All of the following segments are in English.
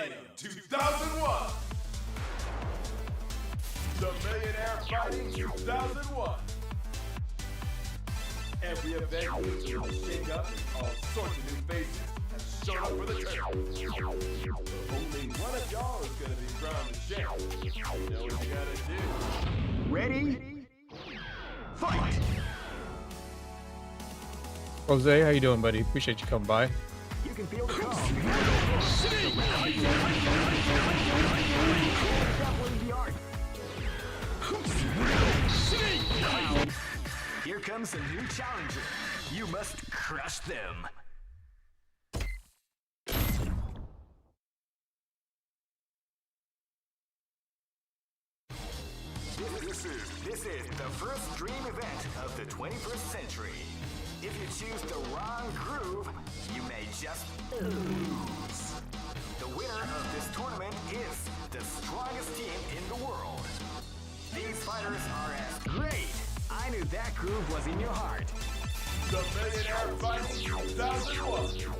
Millennium 2001. The Millionaire Fighting 2001. Every event needs a little shake up, all sorts of new faces have shown up for the tournament. Only one of y'all is going to be crowned the champ. You know what you gotta do. Ready? Fight! Jose, how you doing, buddy? Appreciate you coming by. You can feel the calm. Here comes a new challenger. You must crush them. This is the first dream event of the 21st century. If you choose the wrong groove, you may just lose. The winner of this tournament is the strongest team in the world. These fighters are as great. I knew that groove was in your heart. The Millionaire Fighting 2001.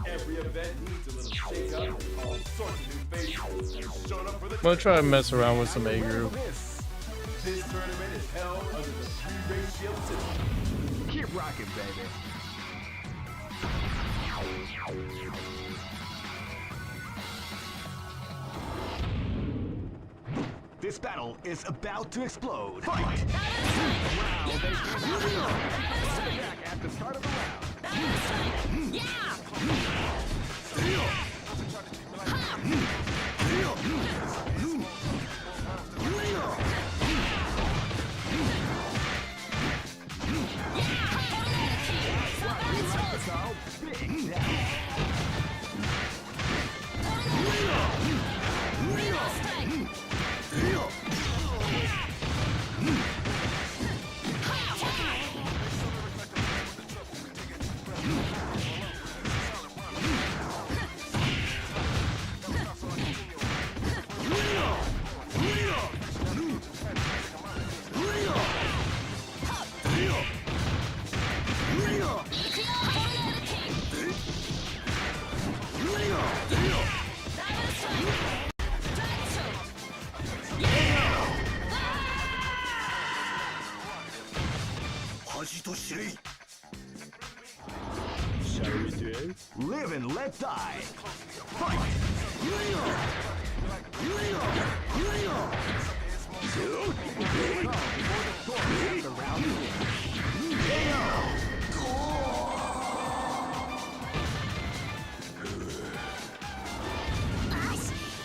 Every event needs a little shake up, all sorts of new faces have shown up for the I'm gonna try to mess around with some A group. This tournament is held under the three-ratio system. Keep rocking, baby. This battle is about to explode. Fight! Wow, they back at the start of the round. Shall we do it? Live and let die. Fight!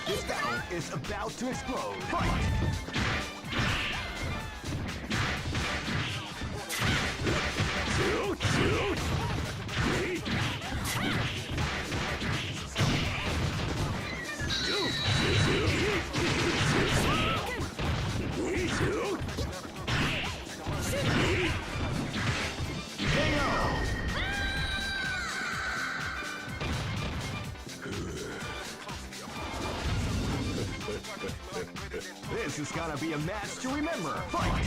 This battle is about to explode. Fight! This is gonna be a match to remember. Fight!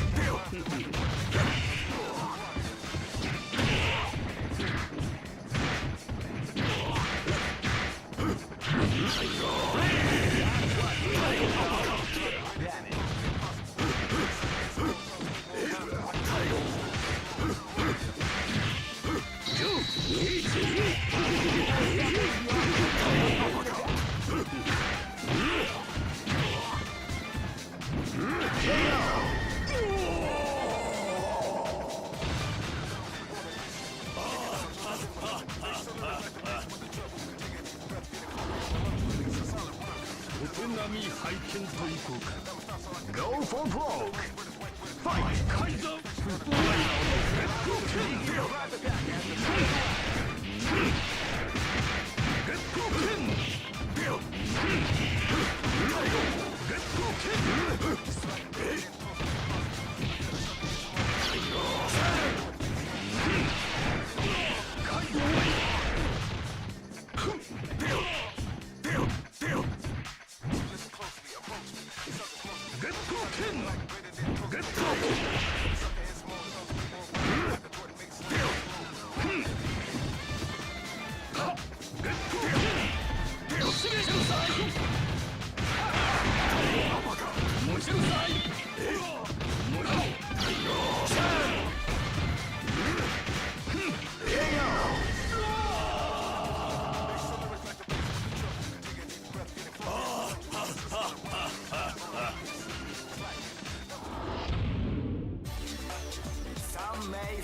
Go for broke. Fight!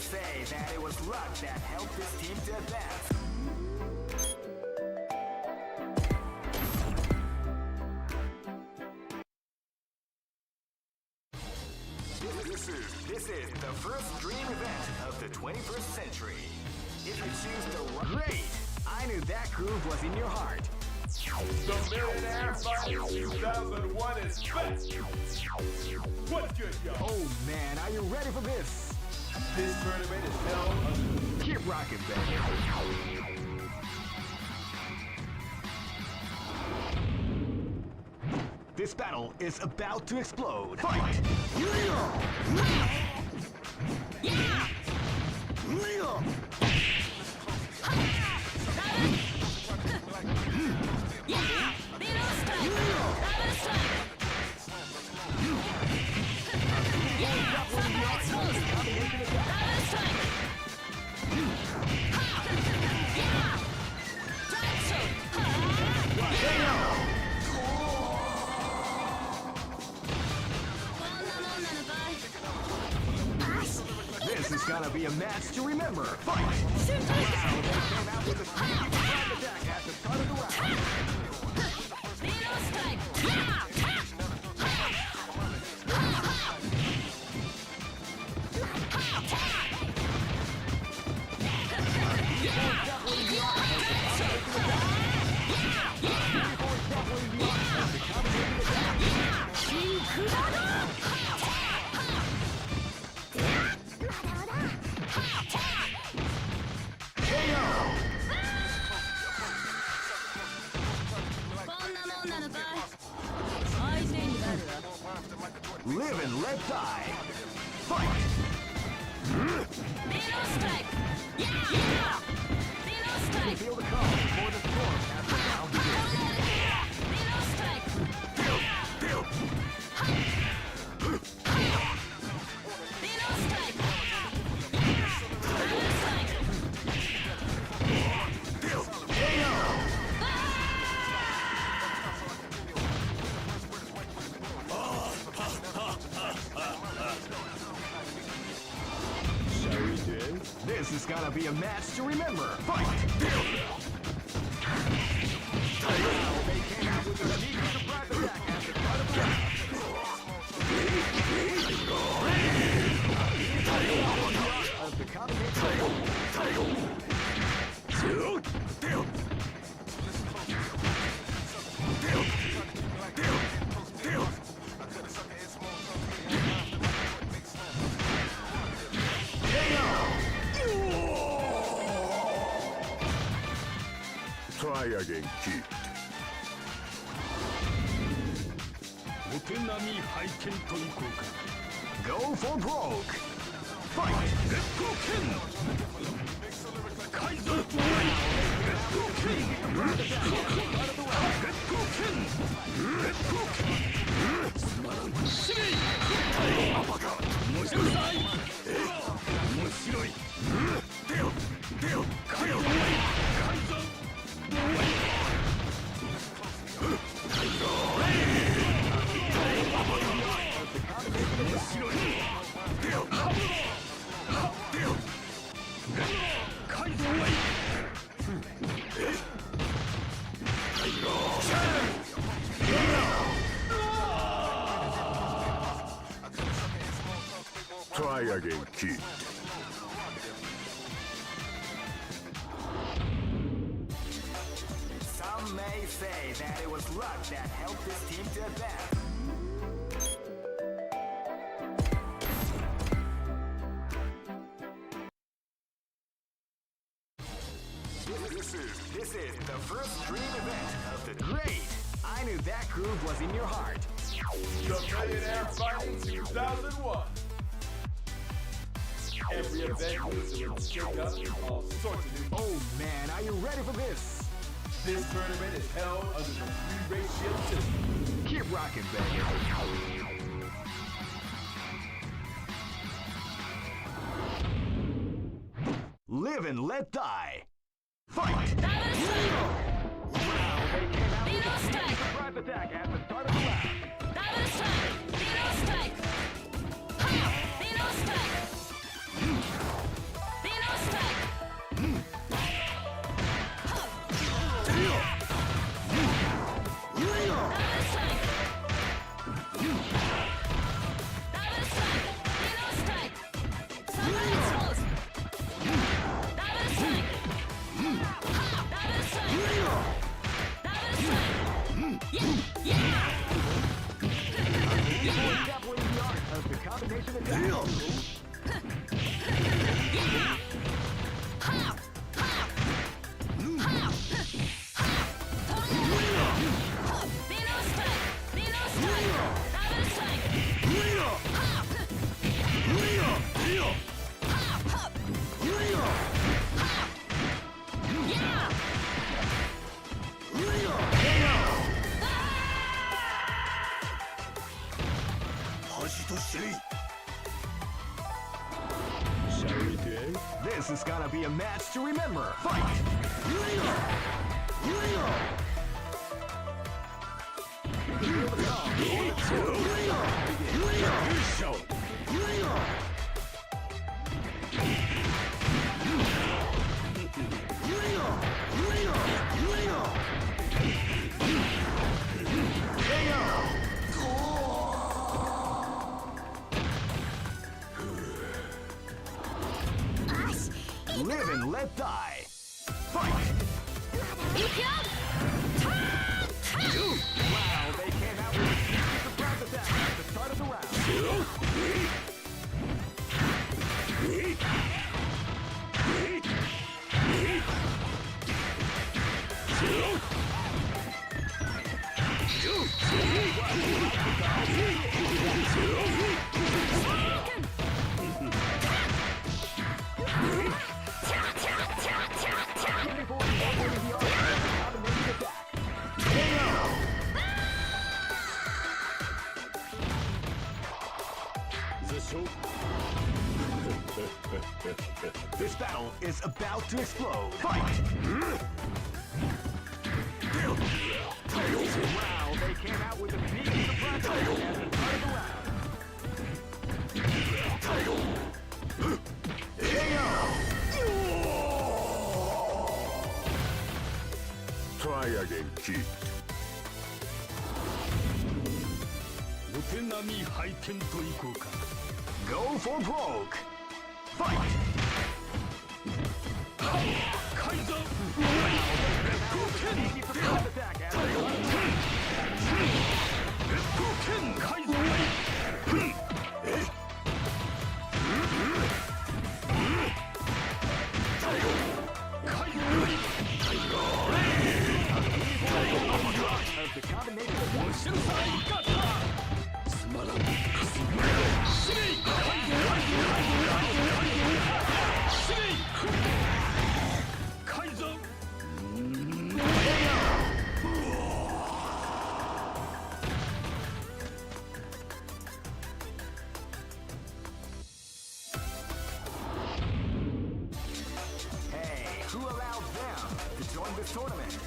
say that it was luck that helped this team to advance. This is the first dream event of the 21st century. If you choose the great, I knew that groove was in your heart. The Millionaire Fighting 2001 is back! What's good, y'all? Oh man, are you ready for this? This tournament is held under... Keep rocking, baby. This battle is about to explode. Fight! This is gonna be a match to remember. Fight! Wow, they came out with a sneaky surprise attack at the start of the round. Live and let die. Fight! You feel the calm before the storm as the round begins. This is gonna be a match to remember. Fight! They came out with a sneaky surprise attack at the start of the round. Of the combination. Try again, kid. Go for broke. Fight! Let's go, Ken! Kaiser! Let's go, Ken! Let's go, Ken! Let's go, Ken! Try again, kid. Some may say that it was luck that helped this team to advance. This is the first dream event of the great. I knew that groove was in your heart. The Millionaire Fighting 2001. Every event needs to shake up all sorts of new... Oh man, are you ready for this? This tournament is held under the 3-race shield system. Keep rocking, baby. Live and let die. Fight! Wow, they came out with a sneaky surprise attack at the start of the round. Dabbling in the art of the combination attack. This is gonna be a match to remember. Fight! Live and let die. Fight! Wow, they came out with a surprise attack at the start of the round. This battle is about to explode. Fight! Wow, they came out with a big surprise attack at the start of the round. Try again, kid. Go for broke. Fight! The combination Hey, who allowed them to join this tournament?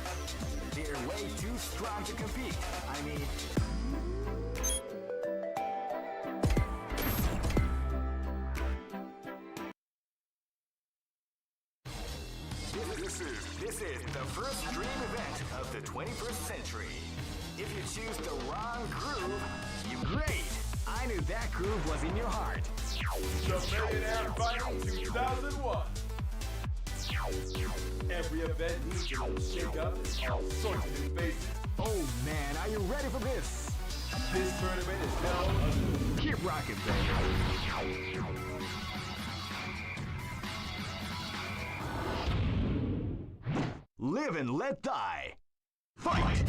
They're way too strong to compete. I mean... This is the first dream event of the 21st century. If you choose the wrong groove, you great! I knew that groove was in your heart. The Millionaire Fighting 2001. Every event needs a little shake-up and all sorts of new faces. Oh man, are you ready for this? This tournament is held under... Keep rocking, baby. Live and let die. Fight!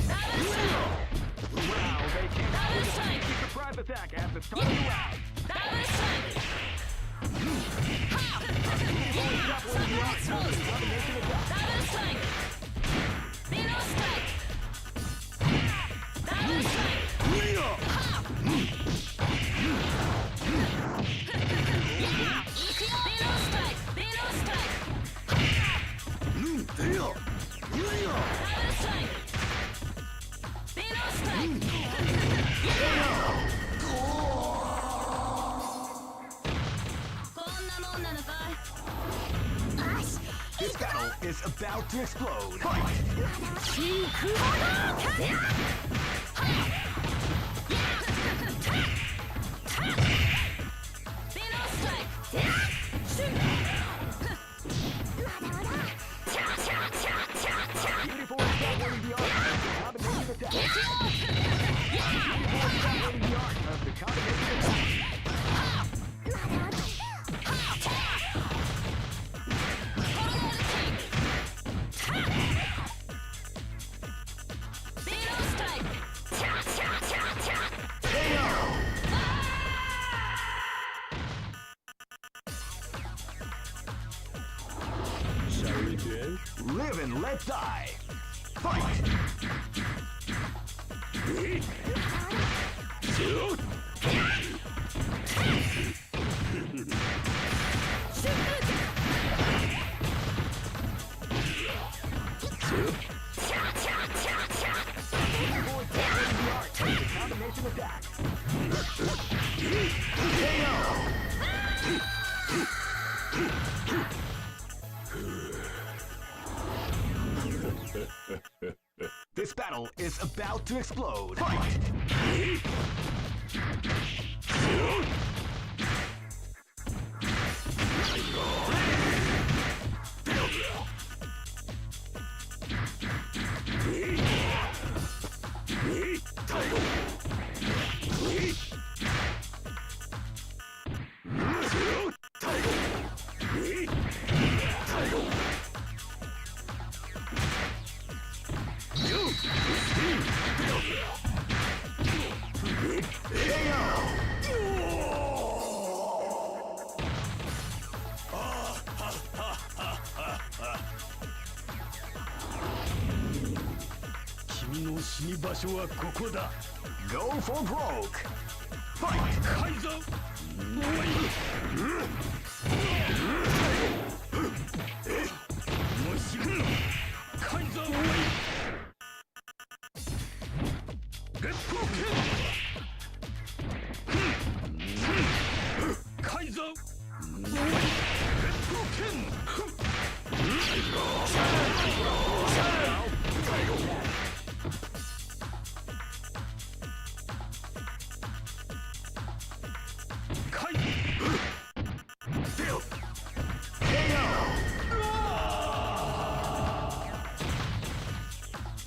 Wow, they came out with a sneaky surprise attack at the start of the round. This battle is about about to explode. Beautiful establishing the art of the combination attack. Beautiful establishing the art of the combination attack. Shall we do? Live and let die. Fight! Combination attack. This battle is about to explode. Fight! Go for broke. Fight!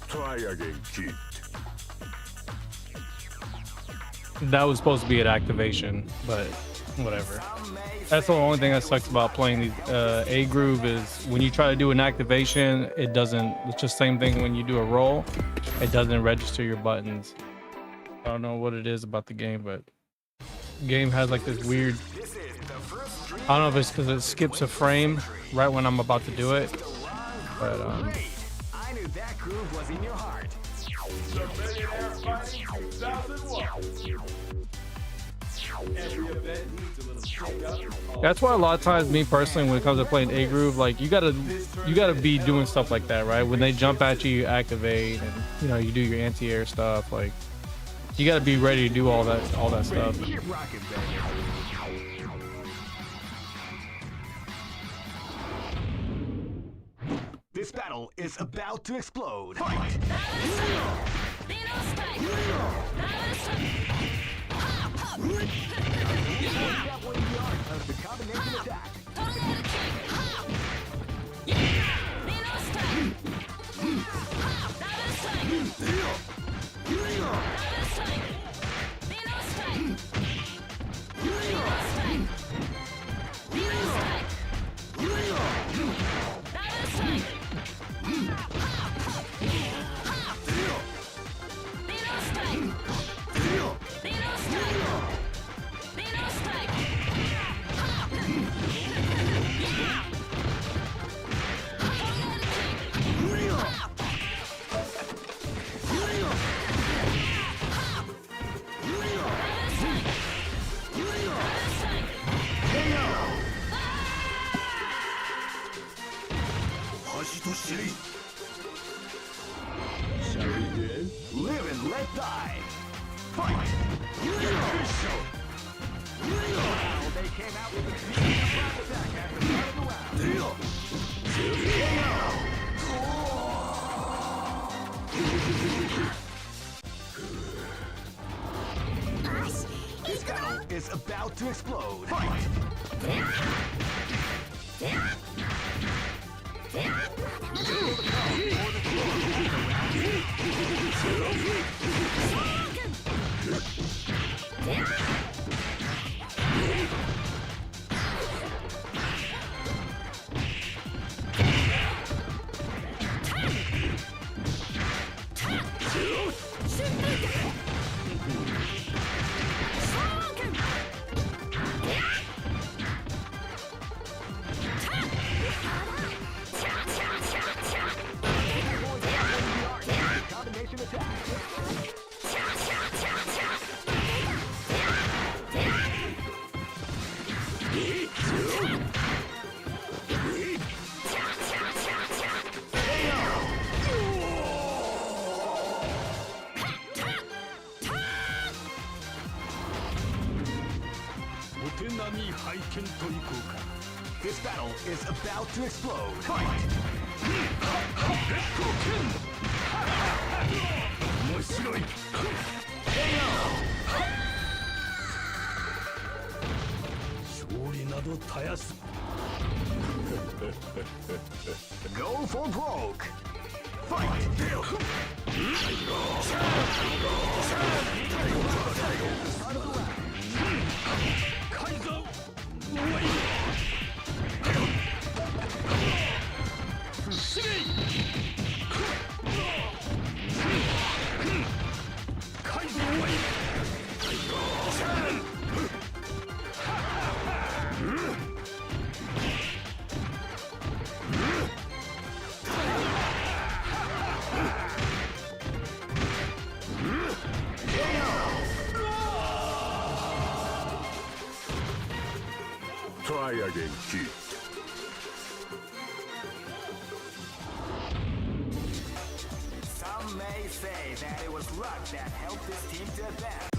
Try again, kid. That was supposed to be an activation, but whatever. That's the only thing that sucks about playing these A groove is when you try to do an activation, it doesn't. It's just same thing when you do a roll, it doesn't register your buttons. I don't know what it is about the game, but the game has like this weird. I don't know if it's because it skips a frame right when I'm about to do it, but I knew that groove was in your heart. The Millionaire Fighting 2001. Every event needs a little shake-up. that's why a lot of times, me personally, when it comes to playing A groove, like you gotta be doing stuff like that, right? When they jump at you, you activate, and you do your anti-air stuff. Like you gotta be ready to do all that stuff. Keep rocking, baby. This battle is about to explode. Fight! The combination attack. Shall we do? Live and let die. Fight! Wow, they came out with a surprise attack at the start of the round. is about to explode. Fight! This battle is about to explode. Fight! Go for broke. Fight! Try again, kid. Some may say that it was luck that helped this team to advance.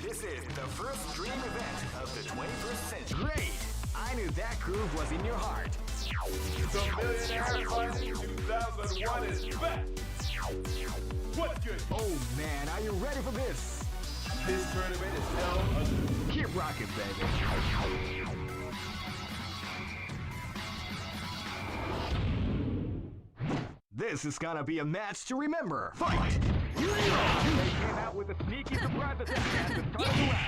This is the first dream event of the 21st century. Great! I knew that groove was in your heart. The Millionaire Fighting 2001 is back! What good? Oh man, are you ready for this? This tournament is held under... Keep rocking, baby. This is gonna be a match to remember. Fight! They came out with a sneaky surprise attack at the start of the round.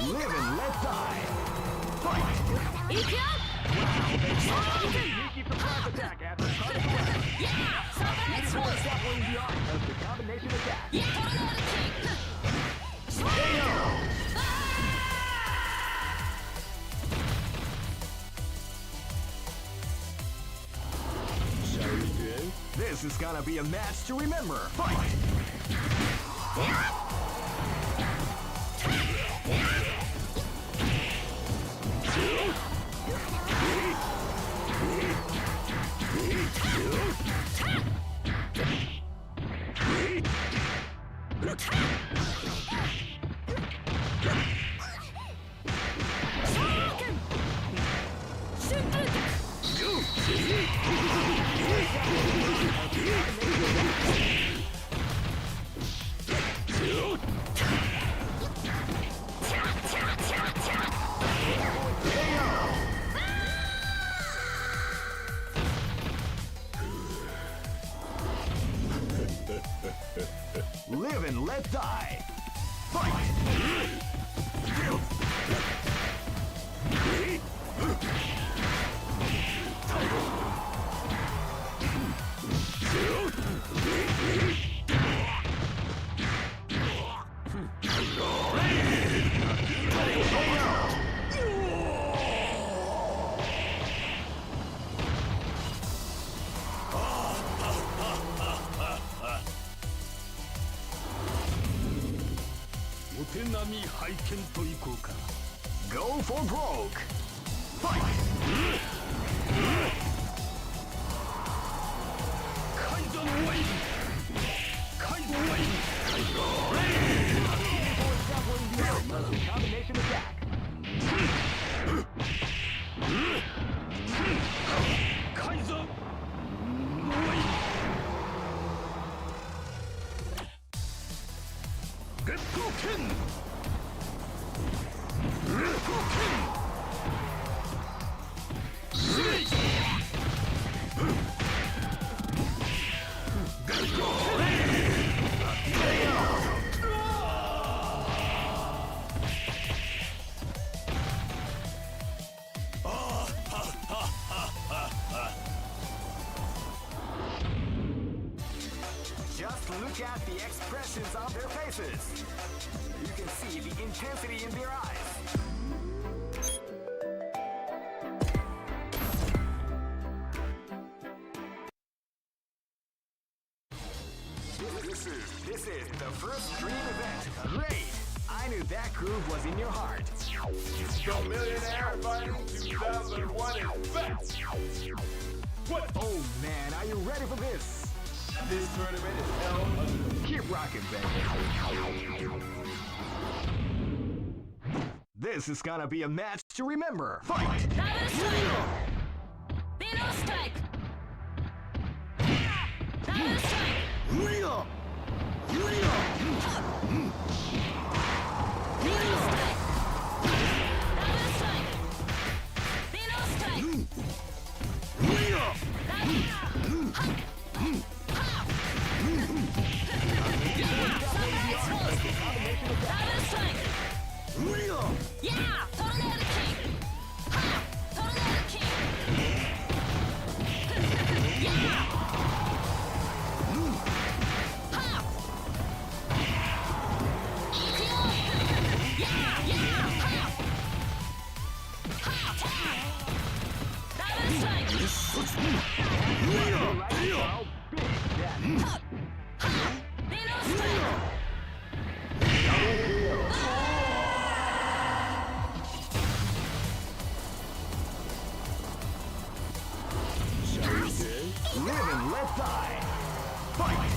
Live and let die. Fight! Sneaky surprise attack at the start of the round. Separating the art of the combination attack. Shall we do? This is gonna be a match to remember. Fight! Live and let die. Fight! Go for broke. Fight. Combination attack. Just look at the expressions of their faces. You can see the intensity in their eyes. This is the first dream event. Great! I knew that groove was in your heart. The Millionaire Fighting 2001 is back! What? Oh man, are you ready for this? This tournament is held under the... Keep rocking, baby. This is gonna be a match to remember. Fight! Double strike! Below strike! Double strike! Below strike! Double strike! Below strike! Double strike! Yeah! Tornado kick! Ha! Tornado kick! Yeah! Ha! Ikyo! Yeah! Yeah! Ha! Ha! Tap! Double strike! Ha! Below strike! Live and let die. Fight!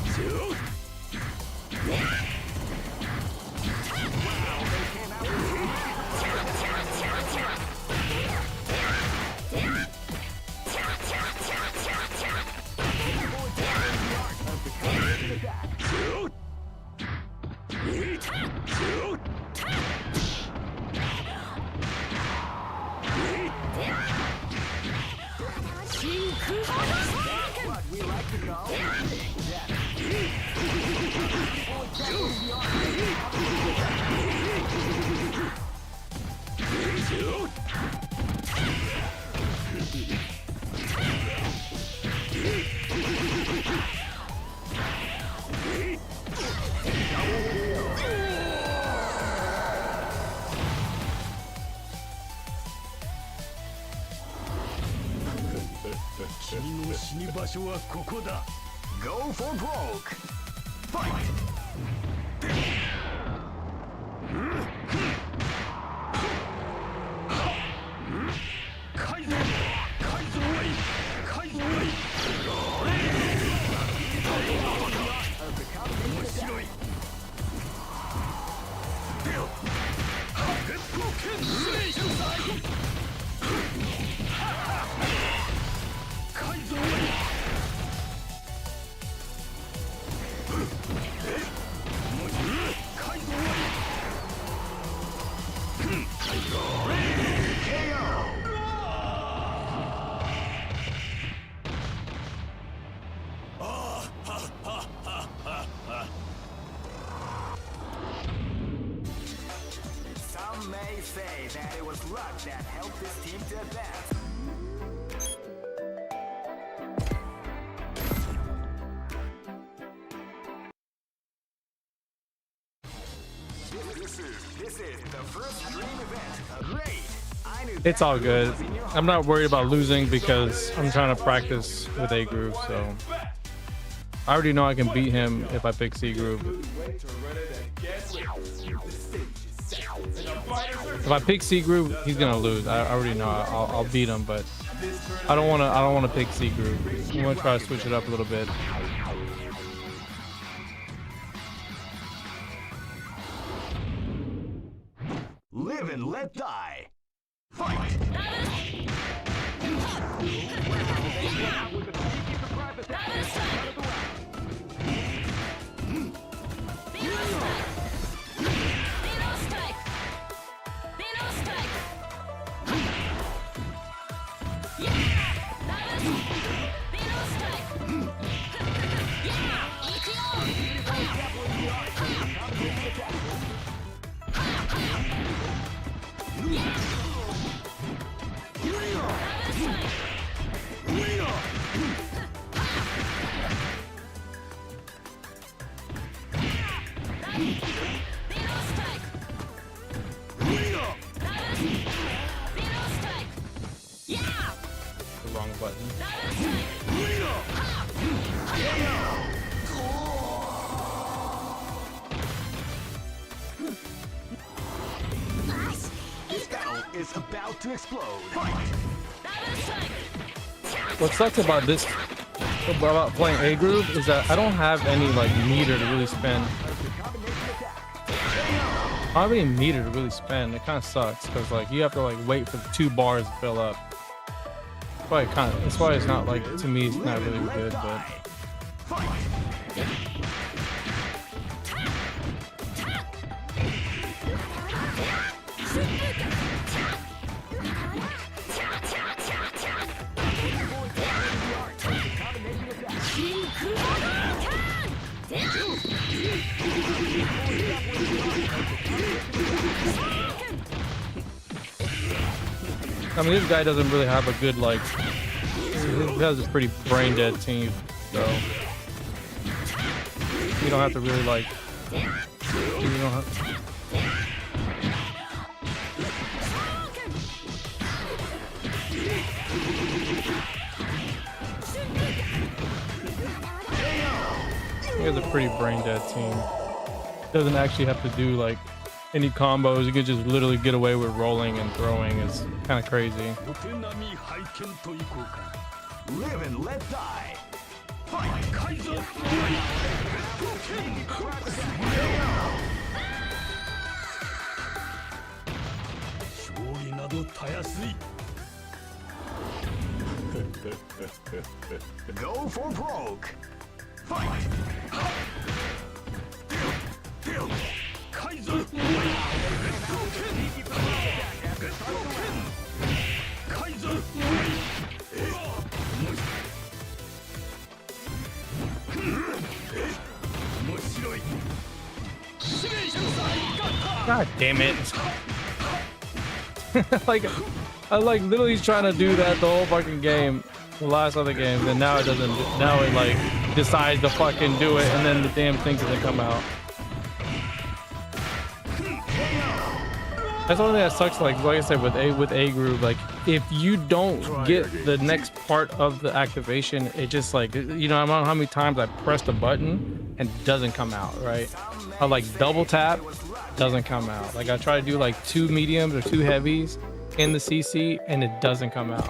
Wow, they came out with what we like to call Go for broke. Fight! Some may say that it was luck that helped this team to advance. This is the first dream event. Great! I knew It's that all good. was in your I'm not worried about losing because I'm trying to practice with A groove, so I already know I can beat him if I pick C groove. Wait to run it and get ready. The stage is If I pick C group, he's gonna lose. I already know. I'll beat him, but I don't wanna pick C group. I'm gonna try to switch it up a little bit. Live and let die. Fight! The wrong button. This battle is about to explode. What sucks about this, about playing A group, is that I don't have any like meter to really spend. I don't have any meter to really spend. It kind of sucks because like you have to like wait for the 2 bars to fill up. That's why it's not like, to me it's not really good, but I mean, this guy doesn't really have a good, like, he has a pretty brain dead team, so you don't have to really, like, you don't have he has a pretty brain dead team. Doesn't actually have to do, like, any combos. You could just literally get away with rolling and throwing. Is kind of crazy. Live and let die. Fight! Go for broke. Fight! God damn it. I like literally trying to do that the whole fucking game, the last other game, and now it doesn't. Now it like decides to fucking do it, and then the damn thing doesn't come out. That's the only thing that sucks. Like I said, with A group, like if you don't get the next part of the activation, it just like, you know, I don't know how many times I pressed a button and it doesn't come out, right? I like double tap, doesn't come out. Like I try to do like 2 mediums or 2 heavies in the CC and it doesn't come out.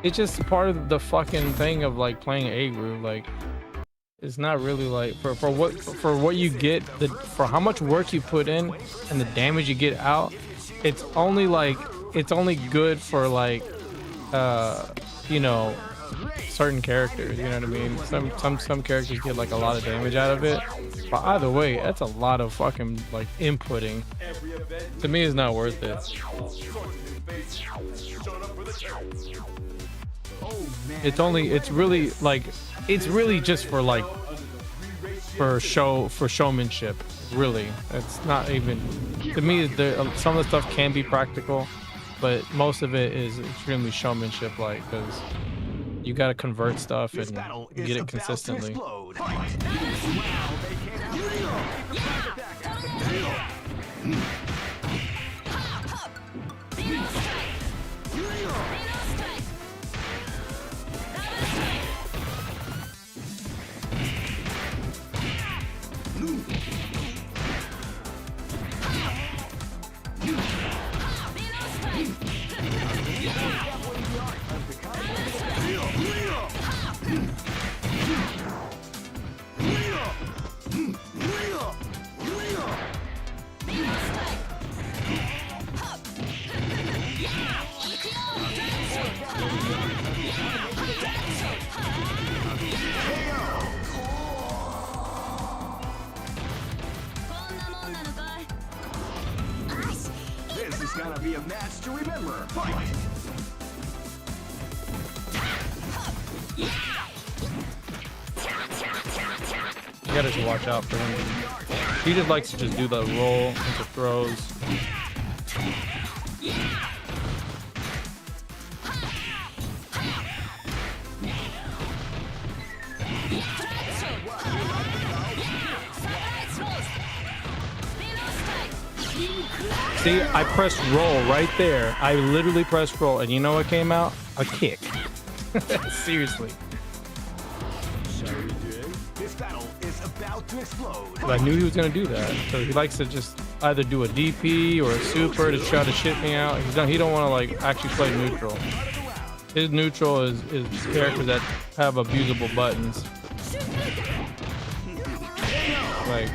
It's just part of the fucking thing of like playing A group. Like it's not really like for what you get, for how much work you put in and the damage you get out. It's only good for like you know, certain characters, you know what I mean? Some characters get like a lot of damage out of it, but either way, that's a lot of fucking like inputting. To me, it's not worth it. It's really just for like for showmanship. Really, it's not even, to me, some of the stuff can be practical, but most of it is extremely showmanship, like, because you got to convert stuff and get it consistently. match to remember. Fight! You gotta just watch out for him. He just likes to just do the roll into throws. See, I pressed roll right there. I literally pressed roll, and you know what came out? A kick. Seriously. This battle is about to explode. I knew he was gonna do that. So he likes to just either do a DP or a super to try to shit me out. He don't want to like actually play neutral. His neutral is characters that have abusable buttons. Like.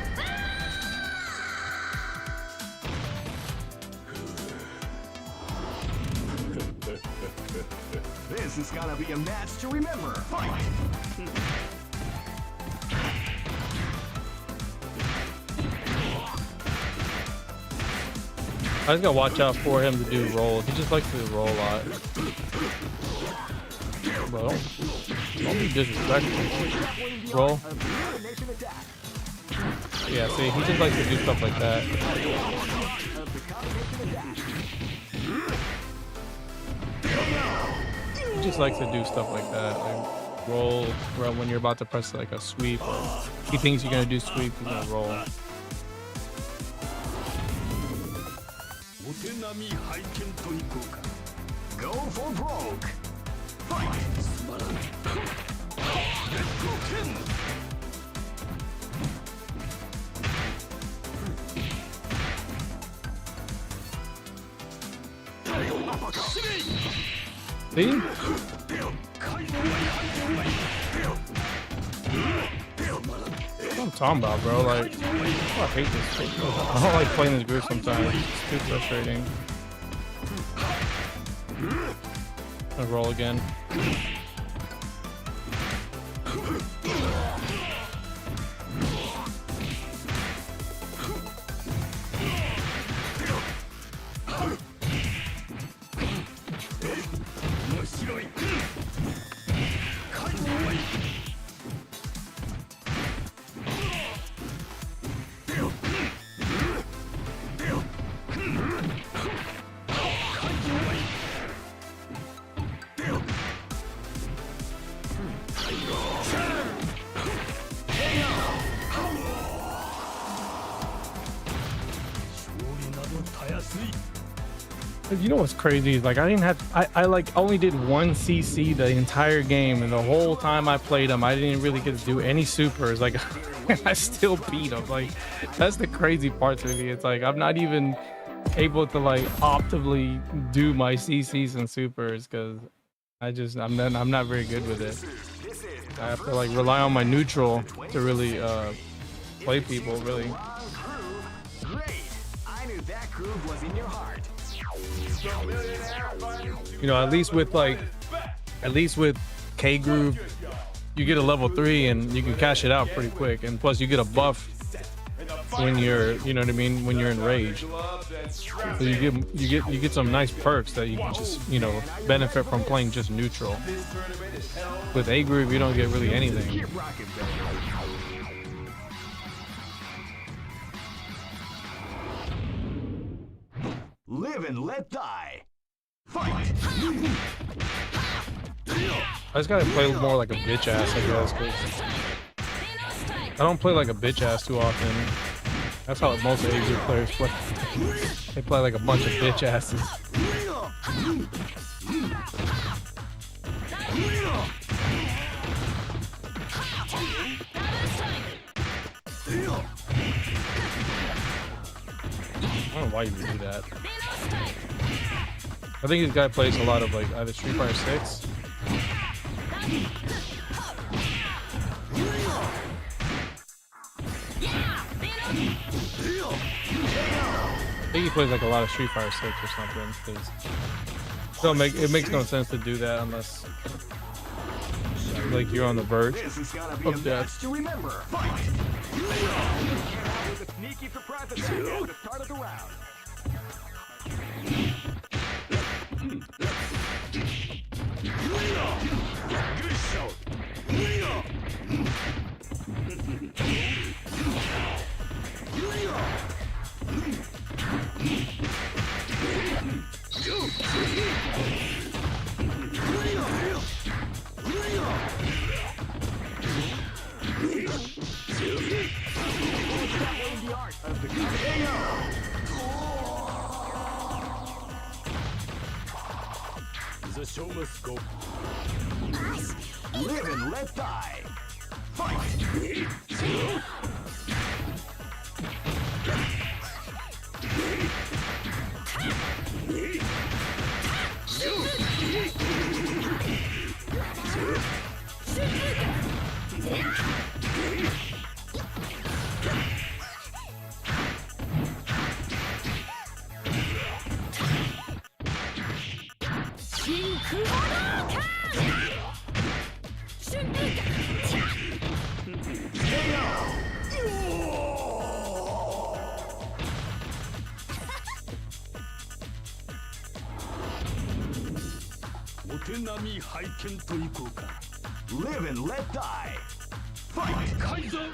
This is gonna be a match to remember. Fight! I just gotta watch out for him to do rolls. He just likes to roll a lot. Bro, don't be disrespectful. Roll. Yeah, see, he just likes to do stuff like that. He just likes to do stuff like that. Like roll right when you're about to press like a sweep. Or he thinks you're gonna do sweep, he's gonna roll. Go for broke. Fight! See? What I'm talking about, bro. Like, I hate this shit. I don't like playing this group sometimes. It's too frustrating. I'll roll again. You know what's crazy is like I didn't have I like only did one CC the entire game, and the whole time I played him I didn't really get to do any supers. Like I still beat him. Like that's the crazy part to me. It's like I'm not even able to like optimally do my CCs and supers because I'm not very good with it. I have to like rely on my neutral to really play people really. Great! I knew that groove was in your heart. You know, at least with K Groove, you get a level 3 and you can cash it out pretty quick, and plus you get a buff when you're, you know what I mean, when you're in rage. So you get some nice perks that you can just, you know, benefit from playing just neutral. With A Groove, you don't get really anything. Live and let die. Fight! I just gotta play more like a bitch ass, I guess, 'cause I don't play like a bitch ass too often. That's how most A-Group players play. They play like a bunch of bitch asses. I don't know why you would do that. I think this guy plays a lot of like either Street Fighter 6. I think he plays like a lot of Street Fighter 6 or something. It makes no sense to do that unless like you're on the verge of death. To remember. Fight! With a sneaky surprise attack at the start of the round. The show must go. Live and let die. Fight! Live and let die. Fight! Kaiser!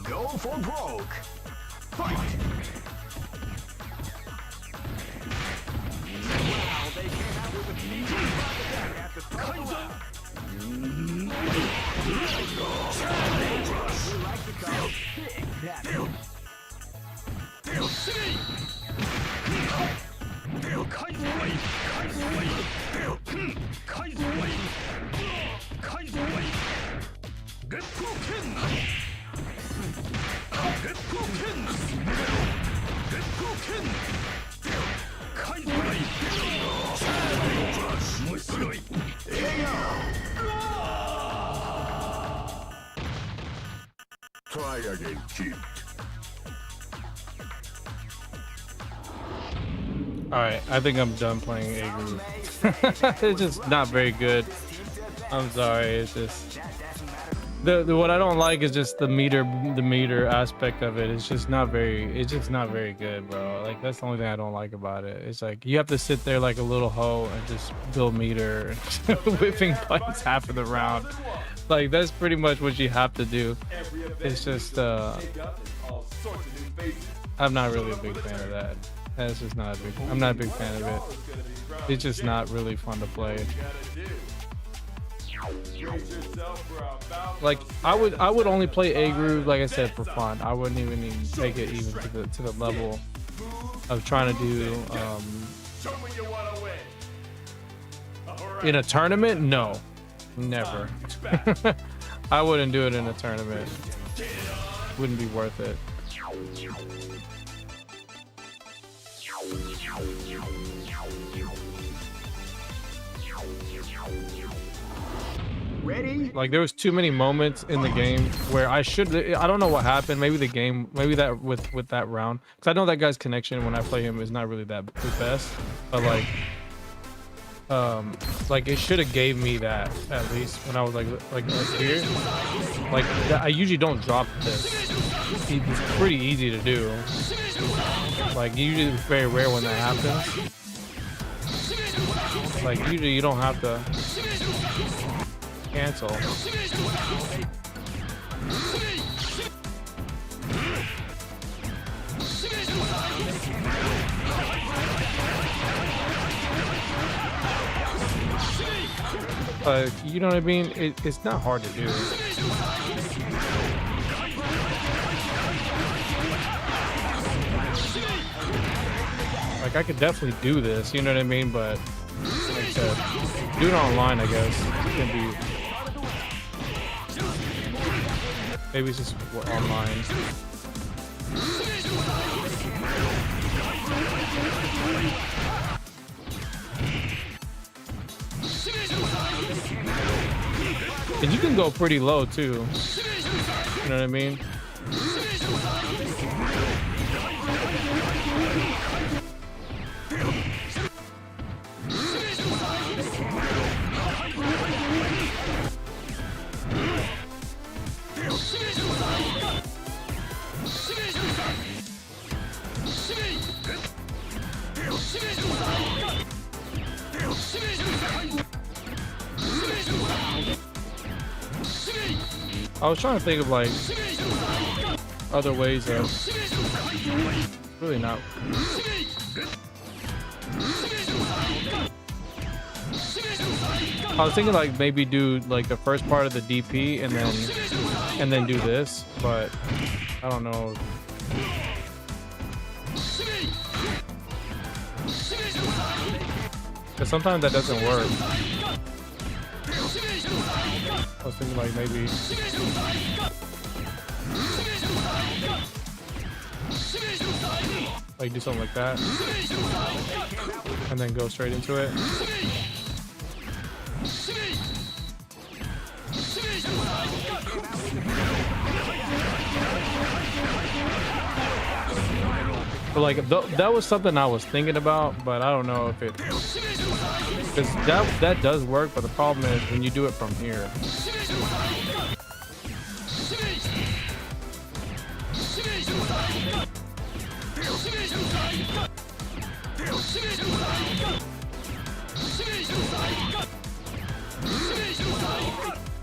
Go for broke. Fight! Wow, they came out with a sneaky attack at the start of the round. We like to call big damage. Try again, kid. All right, I think I'm done playing A group. It's just not very good. I'm sorry. It's just the what I don't like is just the meter aspect of it. It's just not very good, bro. Like that's the only thing I don't like about it. It's like you have to sit there like a little hoe and just build meter, whipping buttons half of the round. Like that's pretty much what you have to do. It's just I'm not really a big fan of that. That's just not a big. I'm not a big fan of it. It's just not really fun to play. Like I would only play A groove, like I said, for fun. I wouldn't even take it even to the level of trying to do in a tournament. No, never. I wouldn't do it in a tournament. Wouldn't be worth it. Ready? Like there was too many moments in the game where I don't know what happened. Maybe that with that round, because I know that guy's connection when I play him is not really that the best, but like it should have gave me that at least when I was like here. Like I usually don't drop this. It's pretty easy to do. Like usually it's very rare when that happens. Like usually you don't have to cancel. You know what I mean? It's not hard to do. Like I could definitely do this, you know what I mean? But like I said, do it online, I guess. It can be. Maybe it's just online. And you can go pretty low too. You know what I mean? I was trying to think of like other ways of really not. I was thinking like maybe do like the first part of the DP and then do this, but I don't know. Because sometimes that doesn't work. I was thinking like maybe. Like do something like that. And then go straight into it. But like that was something I was thinking about, but I don't know if it, because that does work, but the problem is when you do it from here.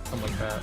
Something like that.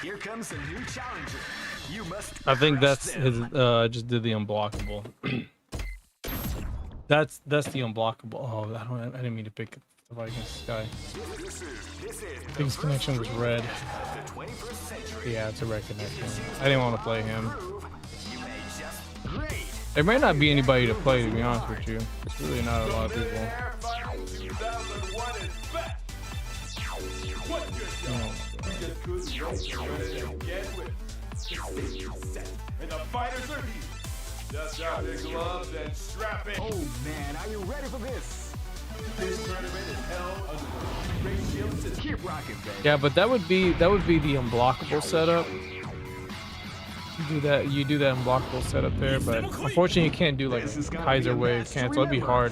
Here comes a new challenger. You must I think crush that's them. his. I just did the unblockable. that's the unblockable. Oh, I didn't mean to pick the fight against this guy. This is I think his connection was red. the 21st century. Yeah, it's a red connection. I didn't want to play him. You may just great. There may not be anybody to play, to be honest with you. It's really not a lot of people. Air Fighting 2001 is back. What good job? You just couldn't wait to ready to get with it. FigtherZ and the fighters are here. Dust out their gloves and strap in. Oh man, are you ready for this? This tournament is held under the ratio system. Keep rocking, baby. Yeah, but that would be the unblockable setup. You do that unblockable setup there, but unfortunately you can't do like Kaiser wave cancel. It'd be hard.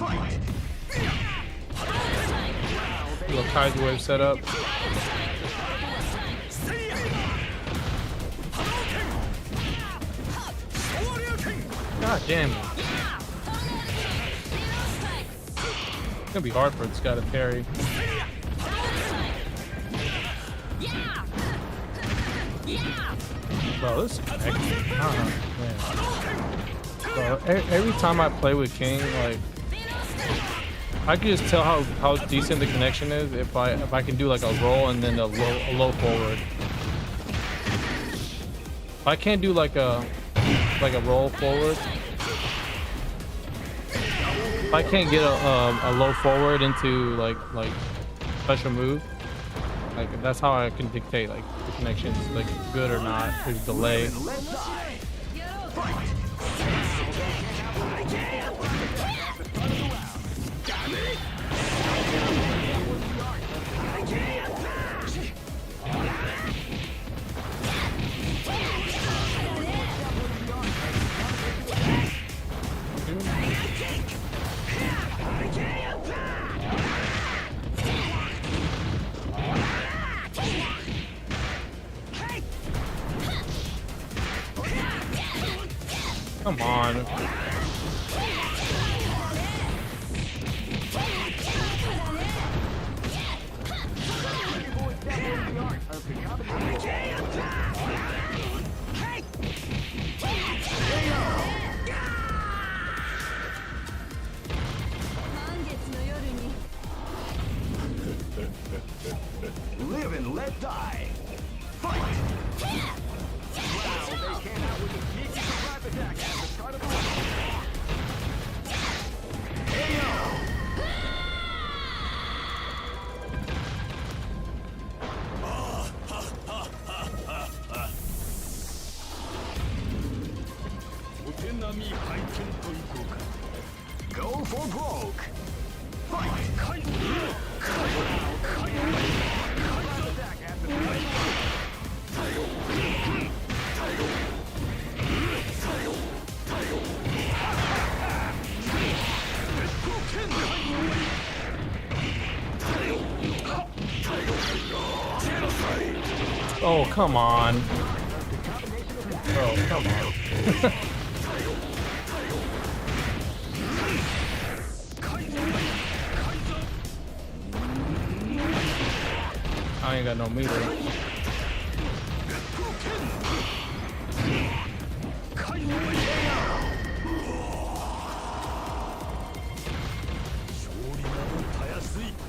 Do a Kaiser wave setup. God damn it. It's gonna be hard for this guy to parry. Bro, this connection. Man. Bro, every time I play with King, like I can just tell how decent the connection is if I can do like a roll and then a low forward. If I can't do like a roll forward, if I can't get a low forward into like special move, like that's how I can dictate like the connection's like good or not. There's delay. Come on. Live and let die. Fight! Wow, they came out with a sneaky surprise attack at the start of the round. Go for broke. Fight! Oh, come on. Bro, come on. I ain't got no meter.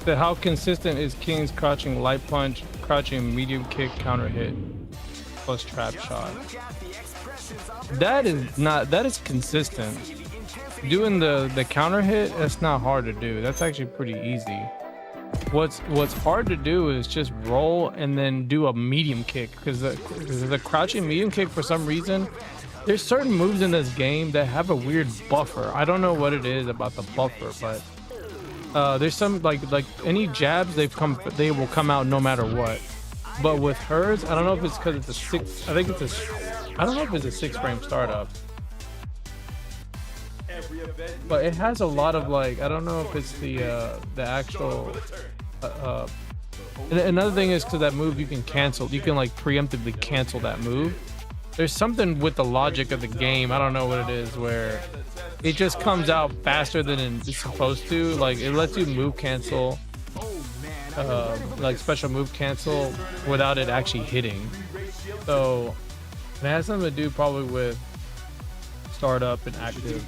So how consistent is King's crouching light punch, crouching medium kick, counter hit, plus trap shot? That is consistent. Doing the counter hit, that's not hard to do. That's actually pretty easy. What's hard to do is just roll and then do a medium kick, because the crouching medium kick, for some reason, there's certain moves in this game that have a weird buffer. I don't know what it is about the buffer, but there's some like any jabs they will come out no matter what. But with hers, I don't know if it's because it's a 6. I don't know if it's a 6-frame startup. But it has a lot of like, I don't know if it's the actual and another thing is, because that move you can cancel, you can like preemptively cancel that move. There's something with the logic of the game, I don't know what it is, where it just comes out faster than it's supposed to. Like it lets you move cancel, like special move cancel, without it actually hitting. So it has something to do probably with startup and active.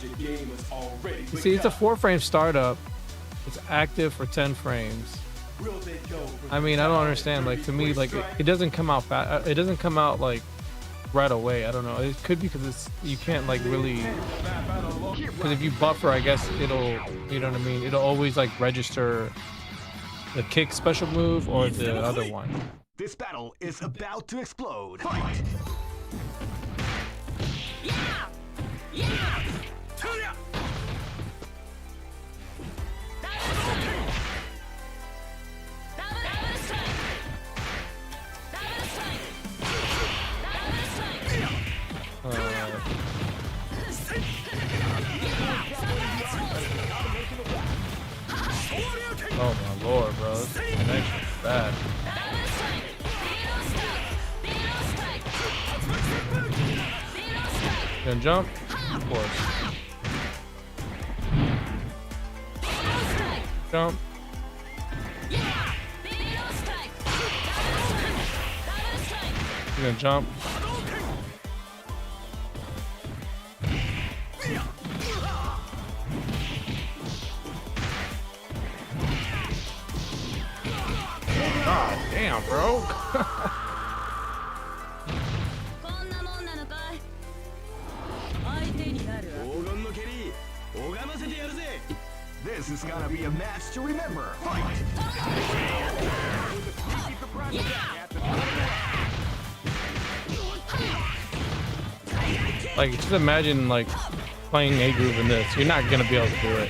You see, it's a 4-frame startup. It's active for 10 frames. I mean, I don't understand. Like to me, like it doesn't come out fast. It doesn't come out like right away. I don't know. It could be because you can't like really. Because if you buffer, I guess it'll. You know what I mean? It'll always like register the kick special move or the other one. This battle is about to explode. Fight! Yeah! Yeah! Double strike! Double strike! Oh my lord, bro. This connection's bad. Gonna jump? Of course. Jump. You're gonna jump. Damn, bro. こんなもんなのかい。相手になるわ。 黄金の蹴り拝ませてやるぜ This is gonna be a match to remember. Fight! Like, just imagine like playing A groove in this. You're not gonna be able to do it.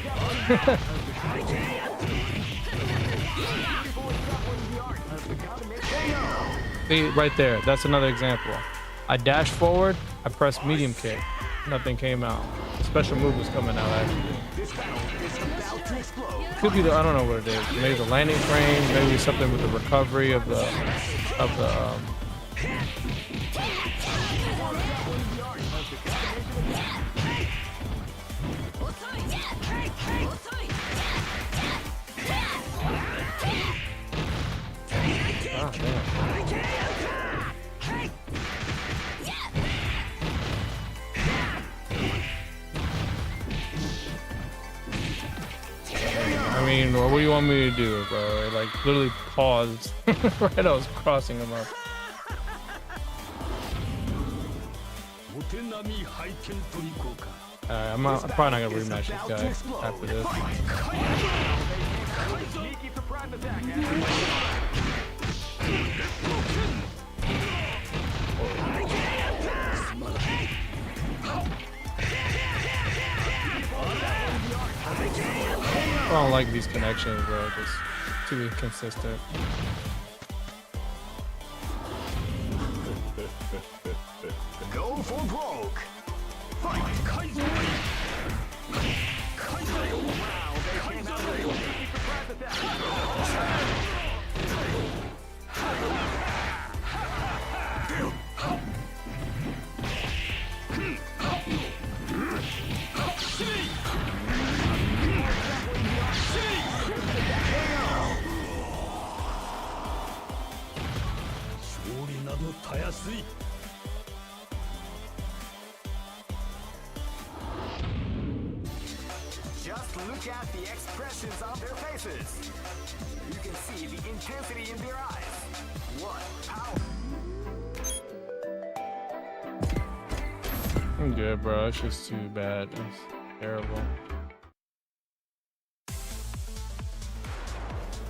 See, right there. That's another example. I dashed forward. I pressed medium kick. Nothing came out. Special move was coming out actually. Could be the, I don't know what it is. Maybe the landing frame. Maybe something with the recovery of the Oh, damn. I mean, what do you want me to do, bro? I, like, literally paused right as I was crossing him up. I'm probably not gonna rematch this guy after this. I don't like these connections, bro. Just too inconsistent. Go for broke. Fight! Just look at the expressions on their faces. You can see the intensity in their eyes. What power! I'm good, bro. It's just too bad. It's terrible.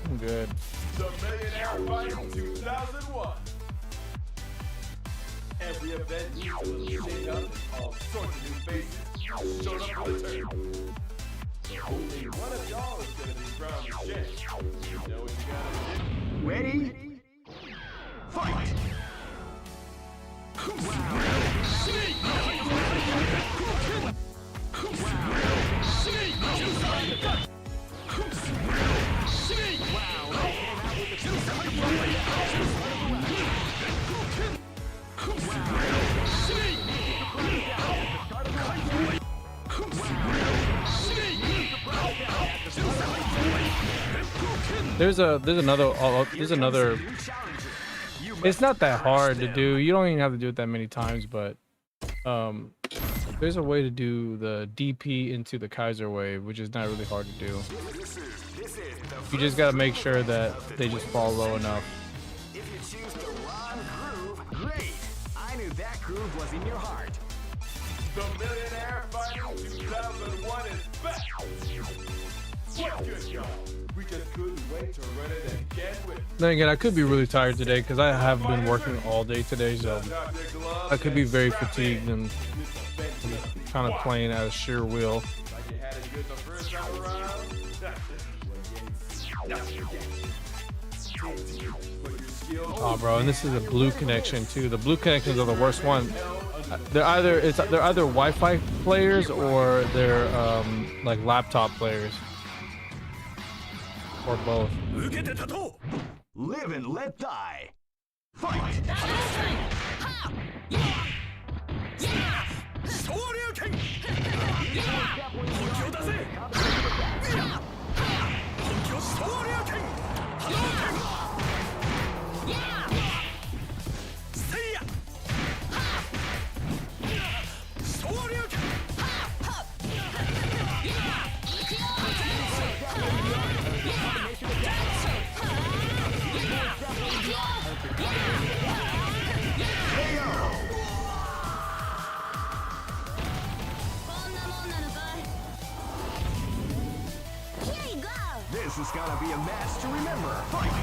I'm good. The Millionaire Fighter 2001. Every event needs a little shake up, all sorts of new faces showed up for the turn. Only one of y'all is gonna be crowned champ. You know what you gotta do? Ready? Fight! There's another. It's not that hard to do. You don't even have to do it that many times, but there's a way to do the DP into the Kaiser wave, which is not really hard to do. You just gotta make sure that they just fall low enough. If you choose the wrong groove, great! I knew that groove was in your heart. The Millionaire Fighter 2001 is back! What good, y'all? We just couldn't wait to run it again with. Then again, I could be really tired today because I have been working all day today, so I could be very fatigued and kind of playing at a sheer will. Like you had it good the first time around. Oh, bro, and this is a blue connection too. The blue connections are the worst one. They're either Wi-Fi players or they're like laptop players, or both. Live and let die. Fight! This is gonna be a match to remember. Fight!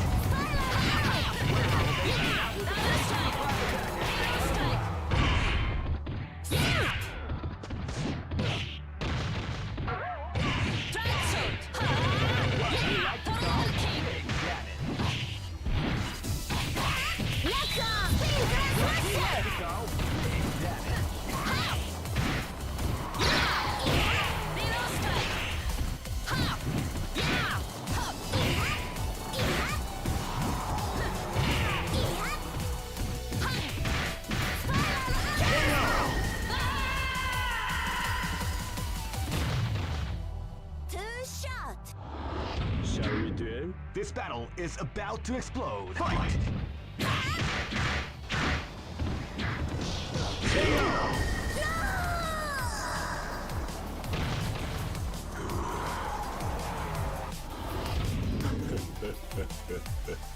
Shall we duel? This battle is about to explode. Fight!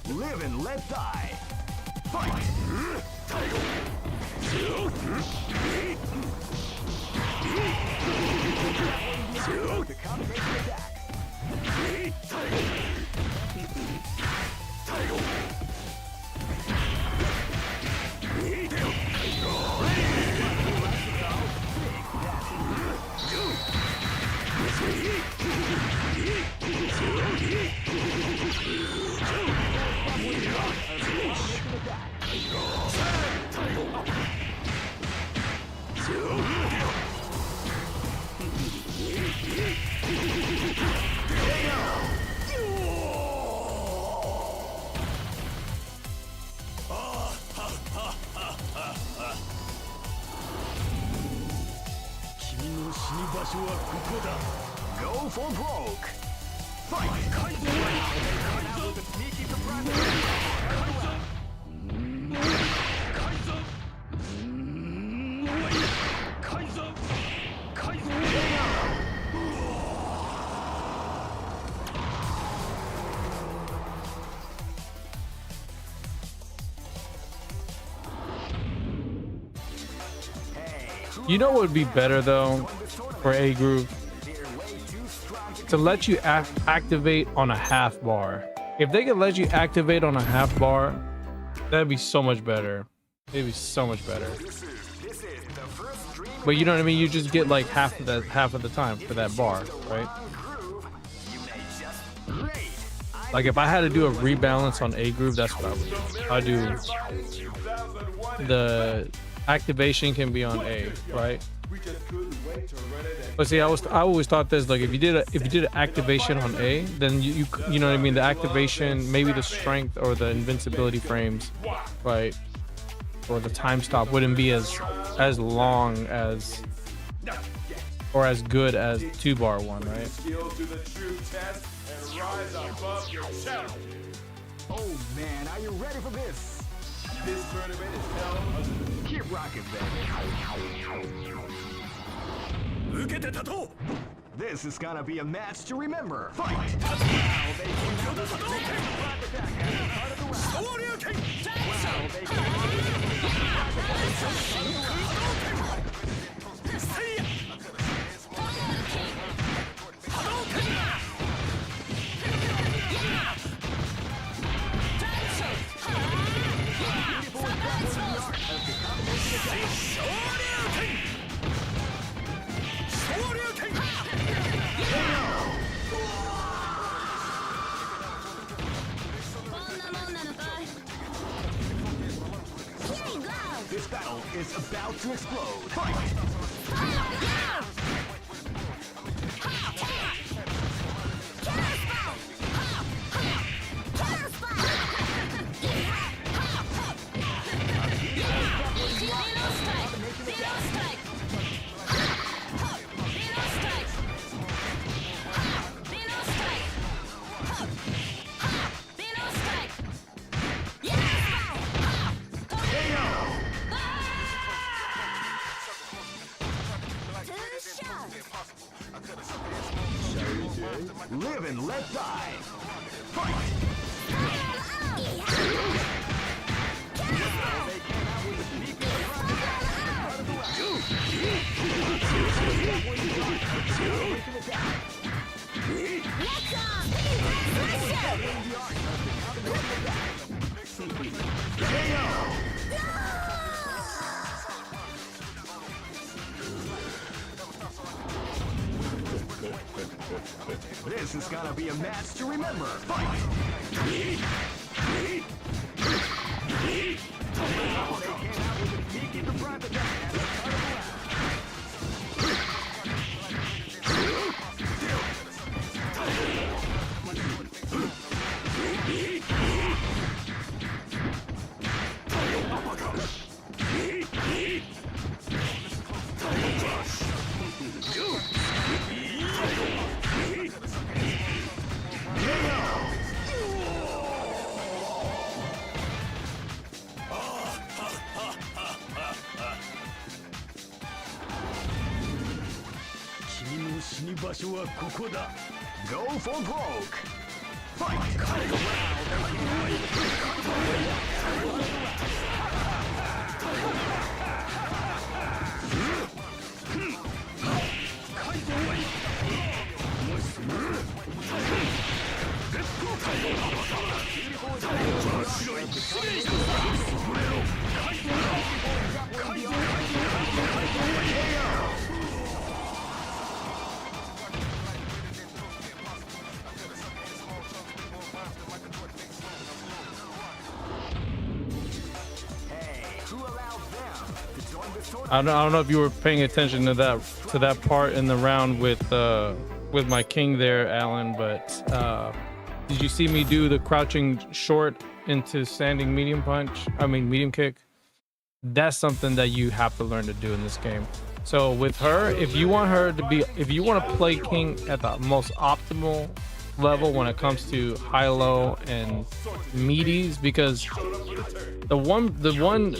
Live and let die. Fight! The combination attack. Go for broke. Fight! With a sneaky surprise. You know what would be better though for A Groove? To let you activate on a half bar. If they could let you activate on a half bar, that'd be so much better. It'd be so much better. But you know what I mean? You just get like half of the time for that bar, right? Like if I had to do a rebalance on A Groove, that's what I would do. I do the activation can be on A, right? But see, I always thought this, like if you did an activation on A, then you know what I mean, the activation, maybe the strength or the invincibility frames, right, or the time stop wouldn't be as long as or as good as 2-bar one, right? Oh man, are you ready for this? This tournament is held under the Keep rocking, baby. This is gonna be a match to remember. Fight! Now they came out with a big surprise attack at the start of the round. Wow, they came out with a big This battle is about to explode. Fight! Live and let die. Fight! This is gonna be a match to remember. Fight! They came out with a peek into private at the start of the round. Go for broke. Fight! I don't know if you were paying attention to that part in the round with my king there, Alan, but did you see me do the crouching short into standing medium punch? I mean medium kick. That's something that you have to learn to do in this game. So with her, if you want to play king at the most optimal level when it comes to high-low and meaties, because the one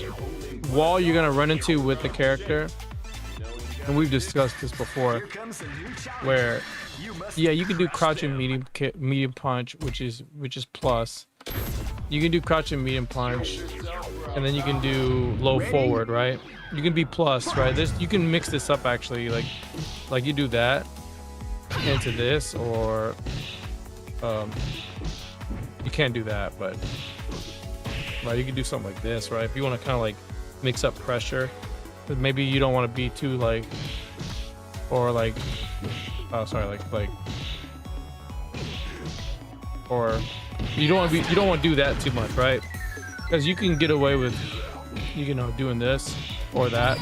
wall you're gonna run into with the character, and we've discussed this before, where yeah, you can do crouching medium punch, which is plus. You can do crouching medium punch, and then you can do low forward, right? You can be plus, right? You can mix this up actually, like you do that into this, or you can't do that, but right, you can do something like this, right? If you want to kind of like mix up pressure, but maybe you don't want to be too like, or like, oh sorry, like, or you don't want to do that too much, right? Because you can get away with, you know, doing this or that,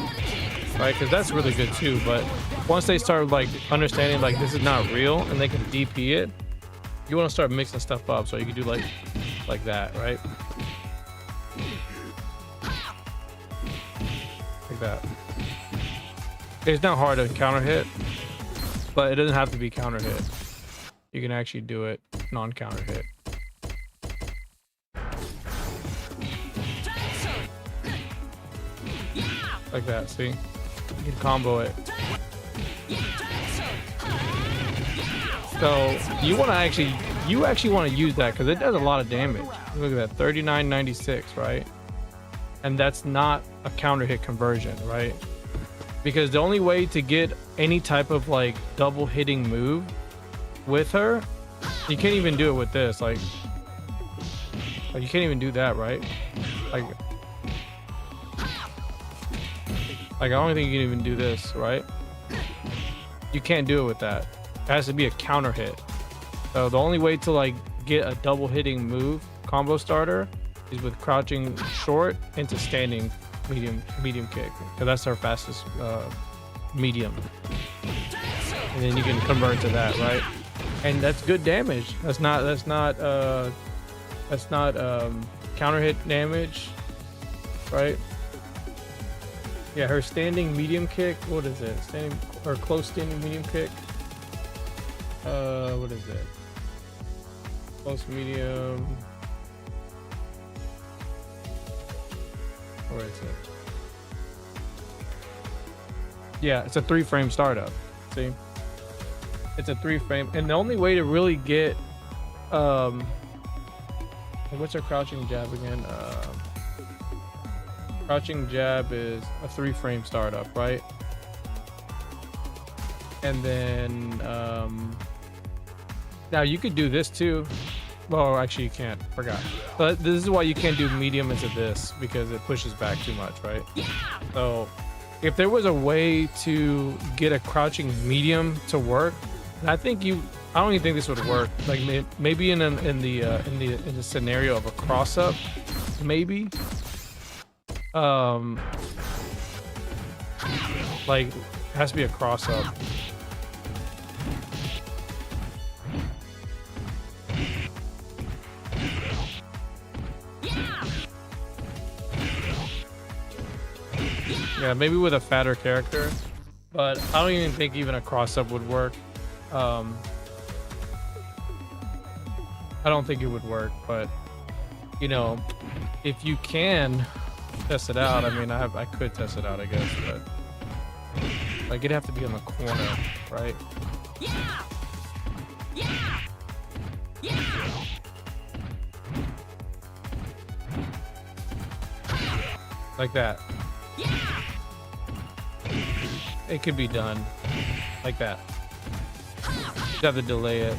right? Because that's really good too. But once they start like understanding like this is not real and they can DP it, you want to start mixing stuff up. So you can do like that, right? Like that. It's not hard to counter hit, but it doesn't have to be counter hit. You can actually do it non-counter hit. Like that, see? You can combo it. So you actually want to use that because it does a lot of damage. Look at that, 39.96, right? And that's not a counter hit conversion, right? Because the only way to get any type of like double hitting move with her, you can't even do it with this. Like you can't even do that, right? Like I don't think you can even do this, right? You can't do it with that. It has to be a counter hit. So the only way to like get a double hitting move combo starter is with crouching short into standing medium kick, because that's our fastest medium. And then you can convert to that, right? And that's good damage. That's not counter hit damage, right? Yeah, her standing medium kick, what is it? Standing or close standing medium kick? What is it? Close medium. Where is it? Yeah, it's a 3-frame startup. See? It's a 3-frame, and the only way to really get what's her crouching jab again? Crouching jab is a 3-frame startup, right? And then Now you could do this too. Well, actually you can't. Forgot. But this is why you can't do medium into this because it pushes back too much, right? So if there was a way to get a crouching medium to work, and I don't even think this would work. Like maybe in the scenario of a cross up, maybe. Like it has to be a cross up. Yeah, maybe with a fatter character, but I don't even think even a cross-up would work. I don't think it would work, but you know, if you can test it out, I mean, I could test it out, I guess, but like it'd have to be on the corner, right? Like that. It could be done like that. Just have to delay it.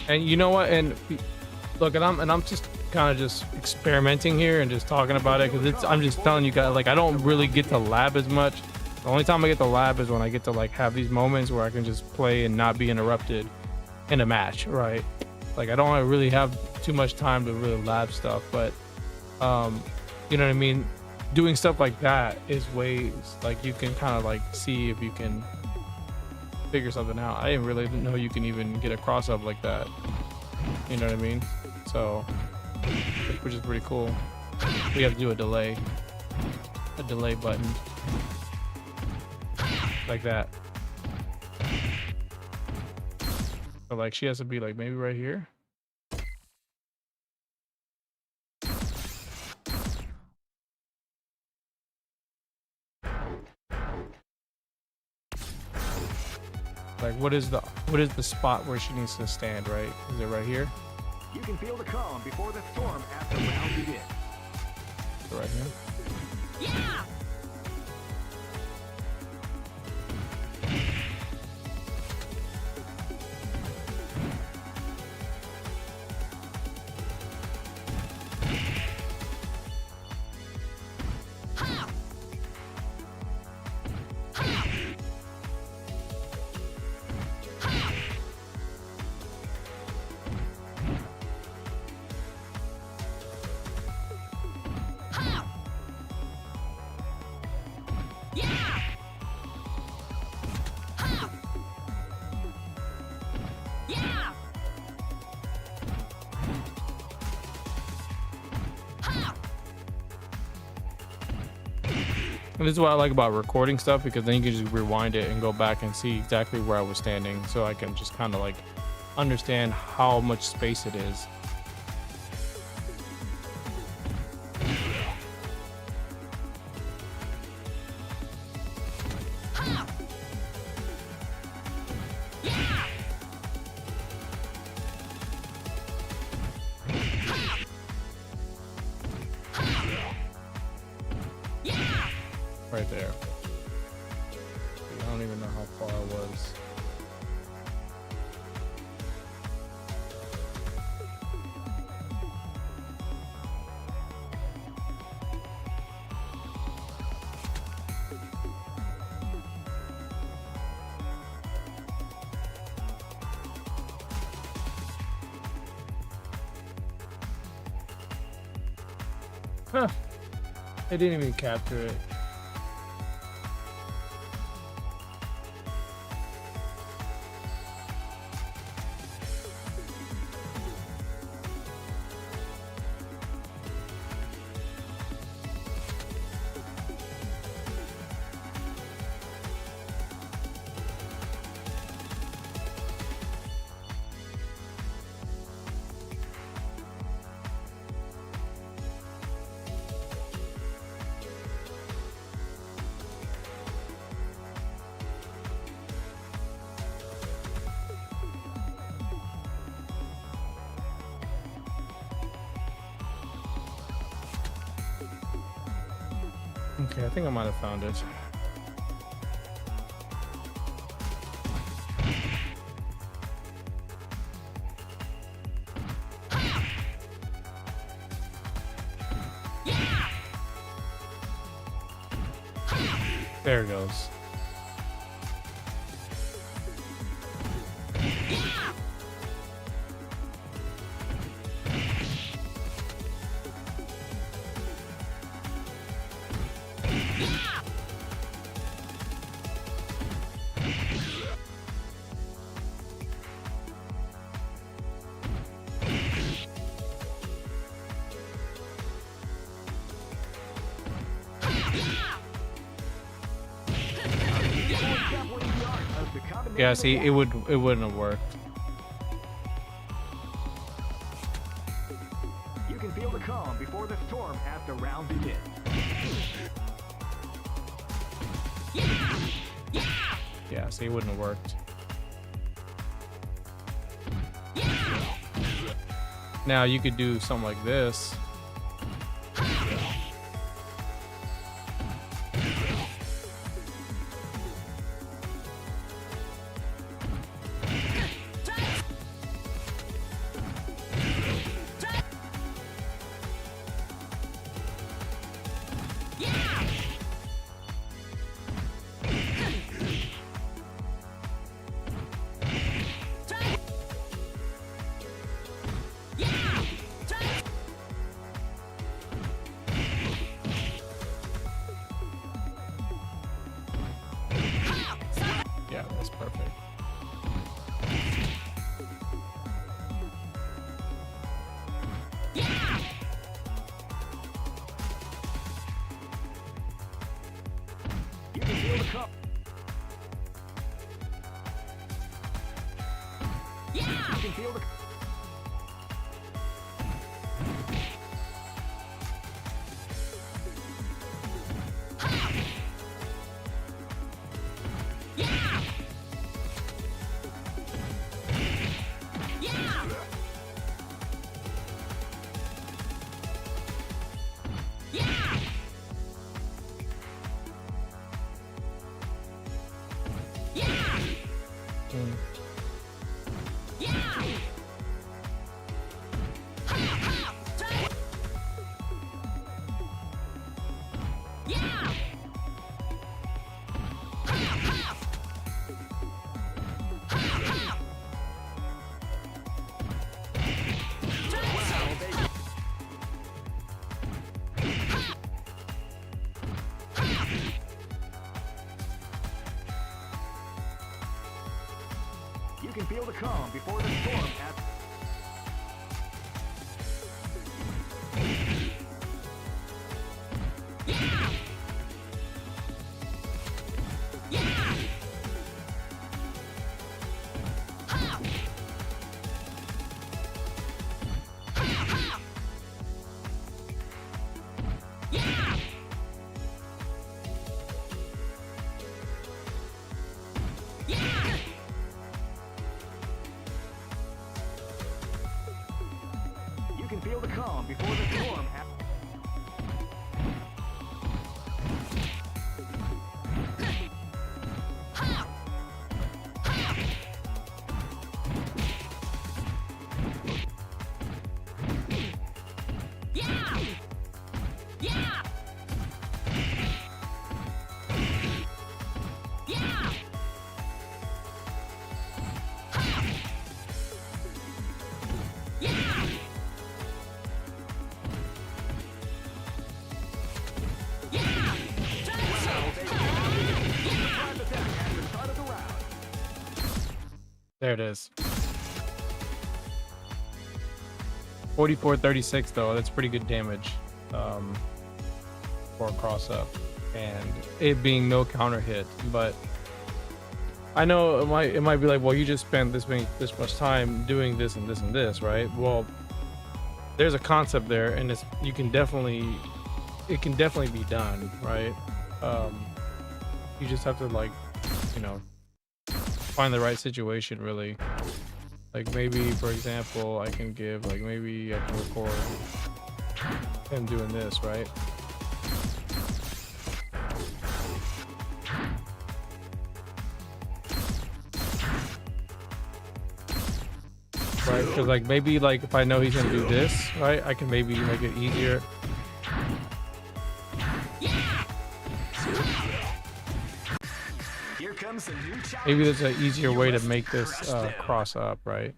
And you know what? And look, and I'm just kind of just experimenting here and just talking about it because I'm just telling you guys, like, I don't really get to lab as much. The only time I get to lab is when I get to like have these moments where I can just play and not be interrupted in a match, right? Like I don't really have too much time to really lab stuff, but you know what I mean? Doing stuff like that is ways like you can kind of like see if you can figure something out. I didn't really know you can even get a cross up like that. You know what I mean? So, which is pretty cool. We have to do a delay button like that. So like she has to be like maybe right here. Like what is the spot where she needs to stand, right? Is it right here? You can feel the calm before the storm as the round begins. Right here? Yeah! And this is what I like about recording stuff, because then you can just rewind it and go back and see exactly where I was standing, so I can just kind of like understand how much space it is. Right there. I don't even know how far I was. Huh. I didn't even capture it. Okay, I think I might have found it. There it goes. Yeah, see, it wouldn't have worked. You can feel the calm before the storm as the round begins. Yeah, see, it wouldn't have worked. Now you could do something like this. Yeah, that's perfect. You can feel the calm. You can feel the You can feel the calm before the storm at You can feel the calm before the storm at There it is. 44-36 though, that's pretty good damage for a cross up, and it being no counter hit. But I know it might be like, well, you just spent this much time doing this and this and this, right? Well, there's a concept there, and it can definitely be done, right? You just have to, like, you know, find the right situation, really. Like, maybe, for example, I can give, like, maybe I can record him doing this, right? Right, because, like, maybe, like, if I know he's gonna do this, right, I can maybe make it easier. comes a new challenge. Maybe there's an easier way to make this cross up, right?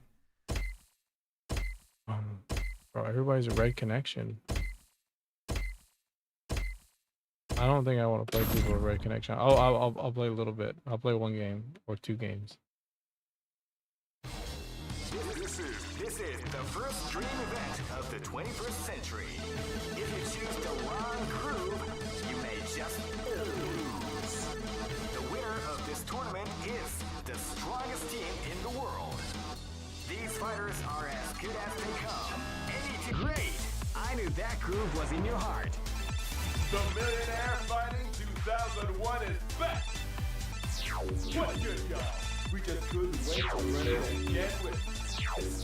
Bro, everybody's a red connection. I don't think I want to play people with red connection. Oh, I'll play a little bit. I'll play one game or two games. This is the first dream event of the 21st century. If you choose the wrong groove, you may just lose. The winner of this tournament is the strongest team in the world. These fighters are as good as they come. Great! I knew that groove was in your heart. The Millionaire Fighting 2001 is back! What good, y'all? We just couldn't wait to run it again with FigtherZ.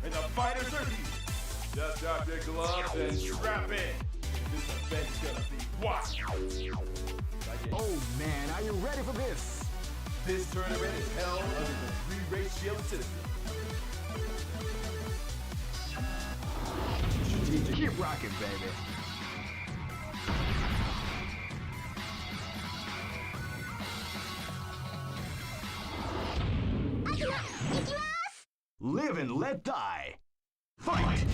And the fighters are here. Just drop your gloves and strap in. This event's gonna be wild. Oh man, are you ready for this? This tournament is held under the three-race shield system. Keep rocking, baby. Live and let die. Fight!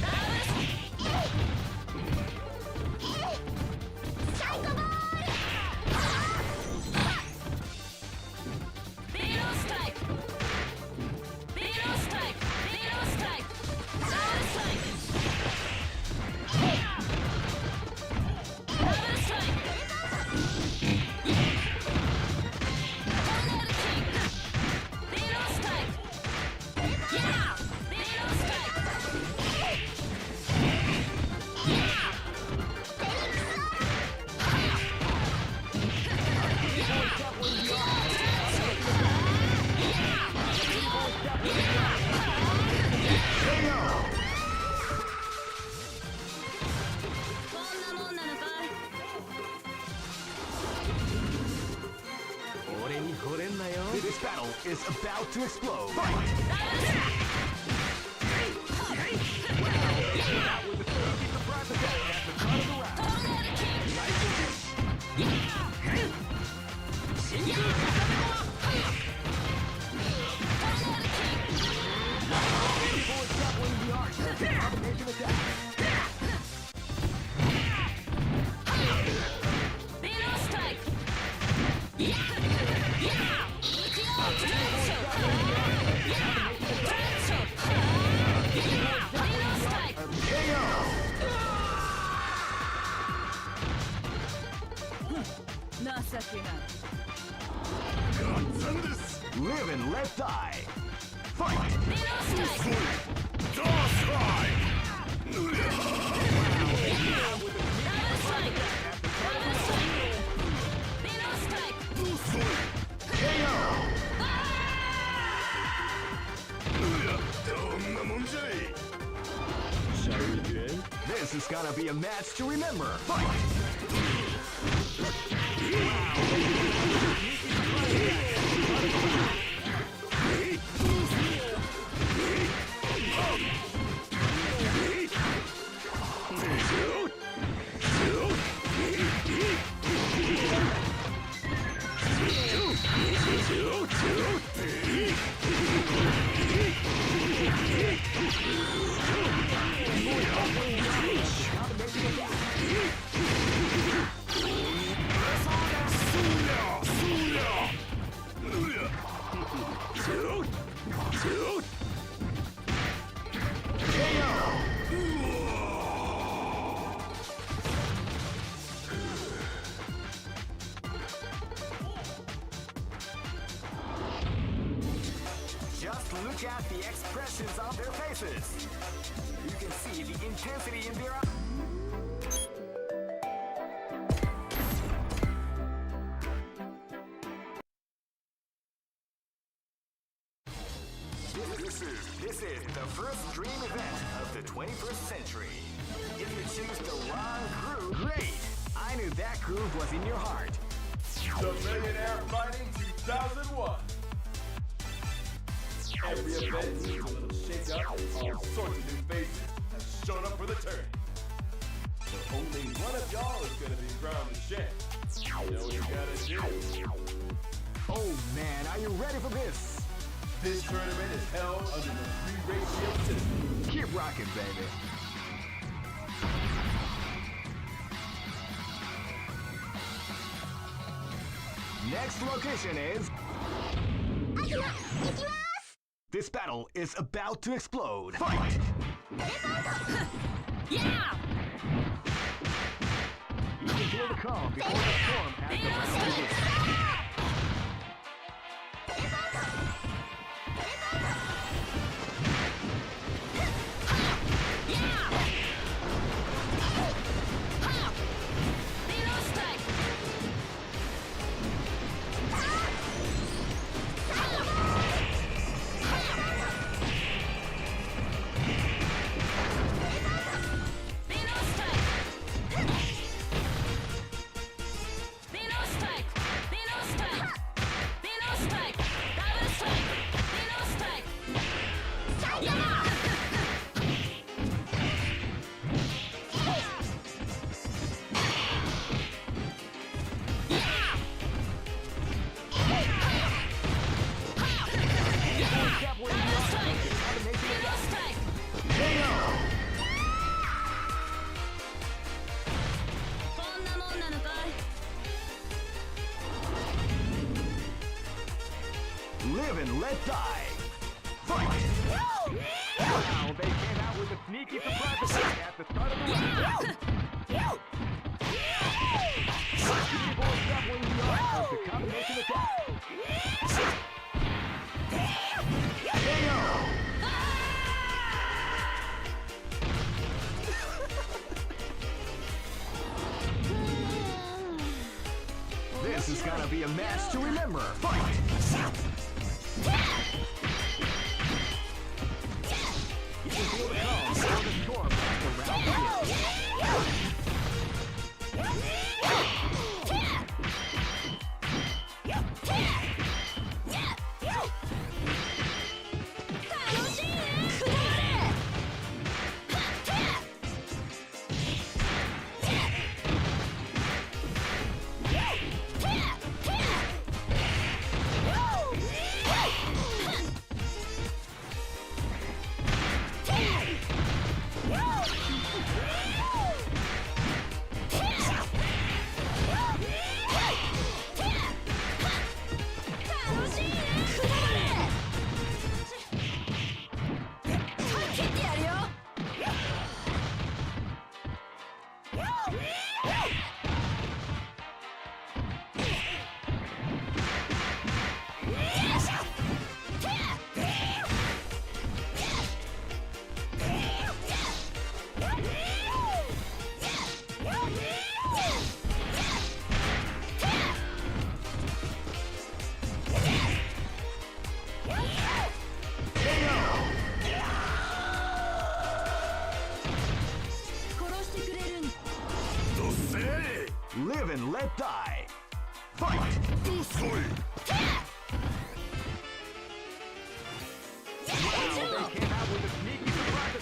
This battle is about to explode. Live and let die. Fight! This is gonna be a match to remember. Fight! Just look at the expressions on their faces. You can see the intensity in their eyes. This is the first dream event of the 21st century. If you choose the wrong groove, great! I knew that groove was in your heart. The Millionaire Fighting 2001. Every event needs a little shake-up. All sorts of new faces have shown up for the tournament. But only one of y'all is going to be crowned the champ. You know what you gotta do. Oh man, are you ready for this? This tournament is held under the free ratio system. Keep rocking, baby. Next location is... This battle is about to explode. Fight! Yeah! You can feel the calm before the storm as the battle begins. Live and let die. Fight! Wow, they came out with a sneaky surprise attack at the start of the round. People doubling the odds of the combination attack. This is gonna be a match to remember. Fight! You can feel the calm before the storm as the round begins. Live and let die. Fight! Wow, they came out with a sneaky surprise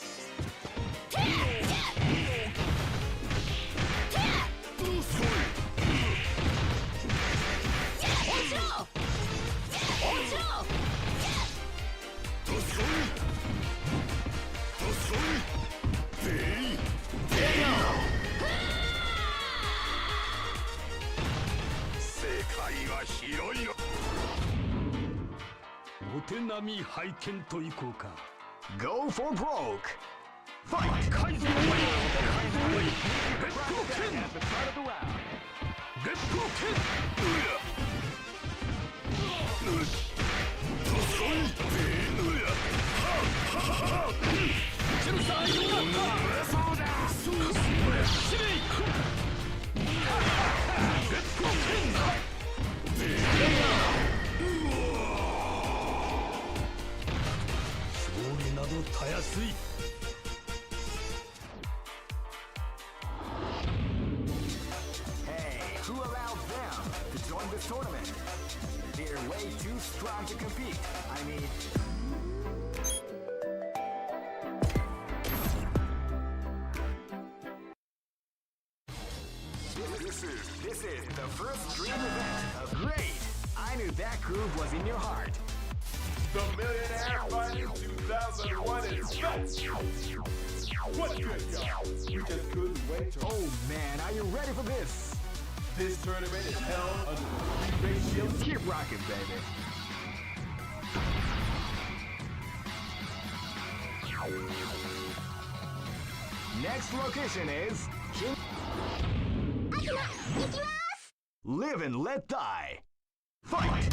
attack at the start of the round. Go for broke. Fight! Wow, they came out with a sneaky surprise attack at the start of the round. Hey, who allowed them to join this tournament? They're way too strong to compete. I mean... This is the first dream event of Great. I knew that groove was in your heart. The Millionaire Fighters 2001 is back. What good, y'all? We just couldn't wait to... Oh man, are you ready for this? This tournament is held under the three ratio. Keep rocking, baby. Next location is Live and Let Die. Fight!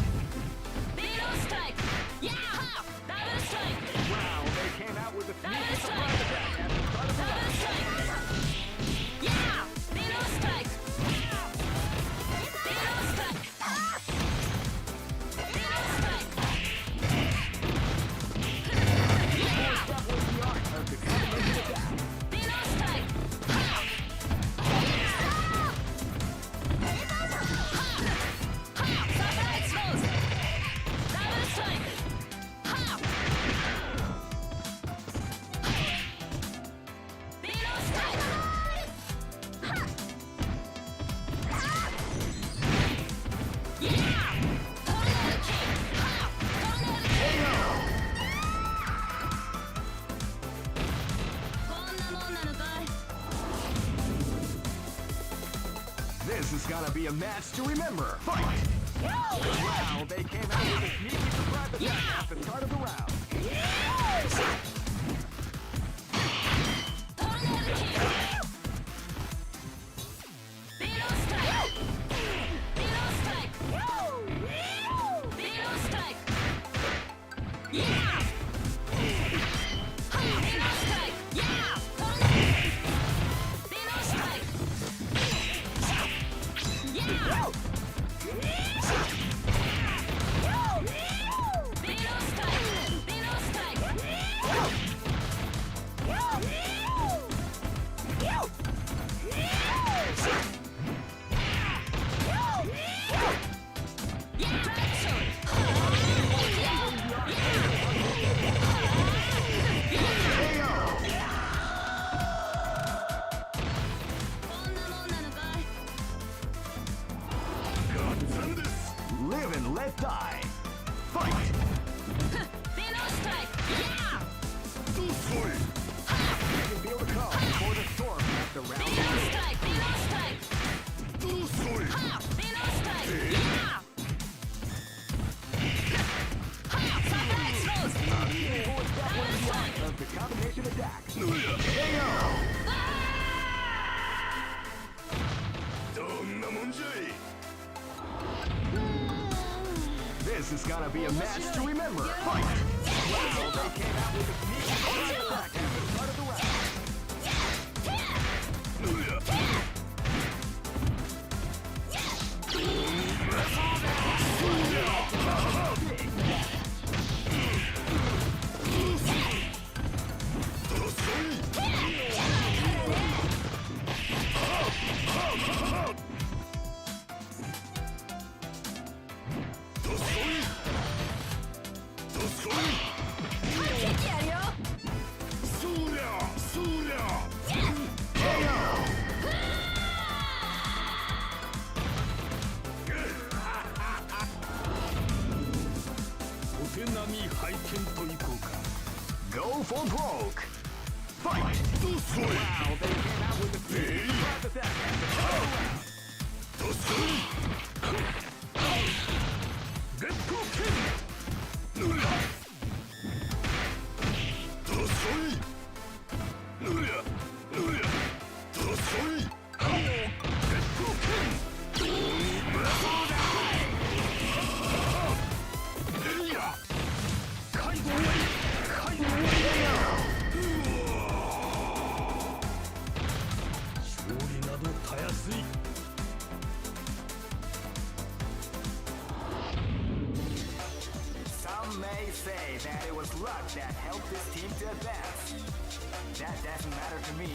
Beetle strike! Yeah! Double strike! Wow, they came out with a Double surprise strike! attack at the start of the Double round. strike! Yeah! Beetle strike! Beetle strike! Beetle strike! Yeah! That was the art of the combination attack. Beetle strike! Surprise pose! Double strike! Beetle strike! Yeah! Tornado kick! Tornado kick! こんなもんなのかい This is gonna be a match to remember. Fight! Wow, they came out with a sneaky surprise attack at the start of the round. Tornado kick! Beetle strike! Beetle strike! Beetle strike! Yeah! Beetle strike! Yeah! Tornado! Beetle strike! Yeah! Beetle strike! Beetle strike! Yeah! Traction! Live and Let Die. Fight! Beetle strike! Yeah! You can feel the calm before the storm at the round. Beetle strike! Beetle strike! Beetle strike! Yeah! Surprise pose! Double strike! Of the combination attack. This is gonna be a match to remember. Fight! Wow, they came out with a sneaky surprise attack at the start of the round. Go for broke. Fight! Wow, they came out with a sneaky surprise attack at the start of the round. Some may say that it was luck that helped this team to advance. That doesn't matter to me.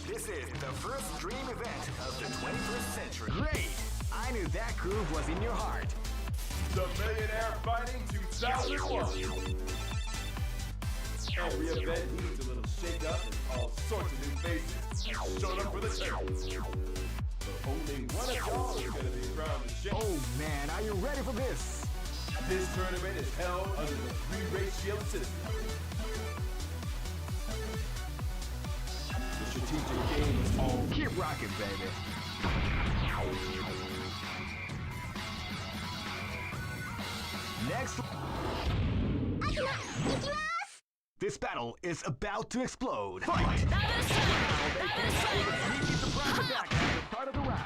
This is the first dream event of the 21st century. Great! I knew that groove was in your heart. The Millionaire Fighting 2001. Every event needs a little shake-up and all sorts of new faces have shown up for the tournament. But only one of y'all is going to be crowned the champ. Oh man, are you ready for this? This tournament is held under the 3-ratio system. The strategic game is all Keep rocking, baby. Next. This battle is about to explode. Fight! Repeat the prime attack at the start of the round.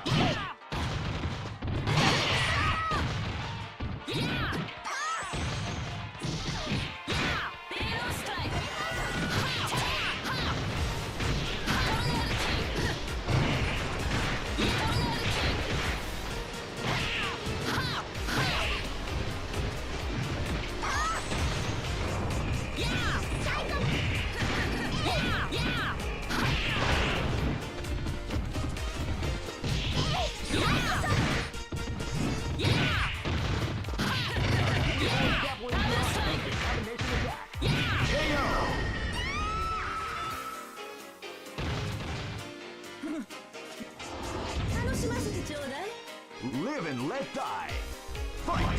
Live and let die. Fight!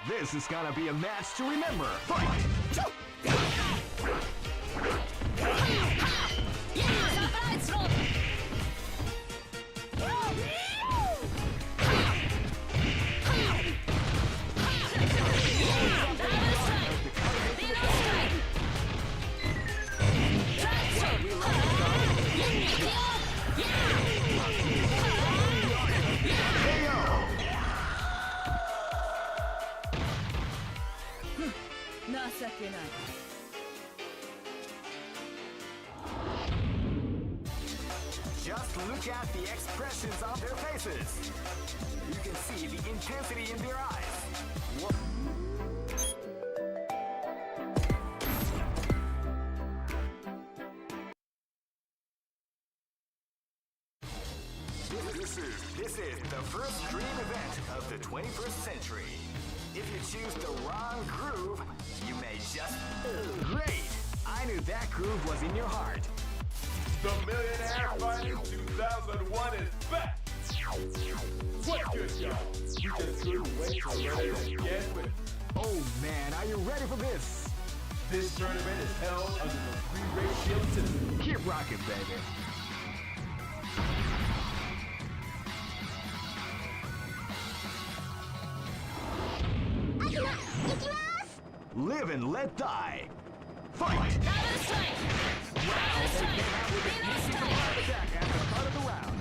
This is gonna be a match to remember. Fight! Just look at the expressions of their faces. You can see the intensity in their eyes. This is the first dream event of the 21st century. If you choose the wrong groove, you may just... Great! I knew that groove was in your heart. The Millionaire Fighting 2001 is back! What good, y'all? You just couldn't wait to learn it again with it. Oh man, are you ready for this? This tournament is held under the 3-ratio system. Keep rocking, baby. Live and let die. Fight! Wow, they came out with a sneaky surprise attack at the start of the round.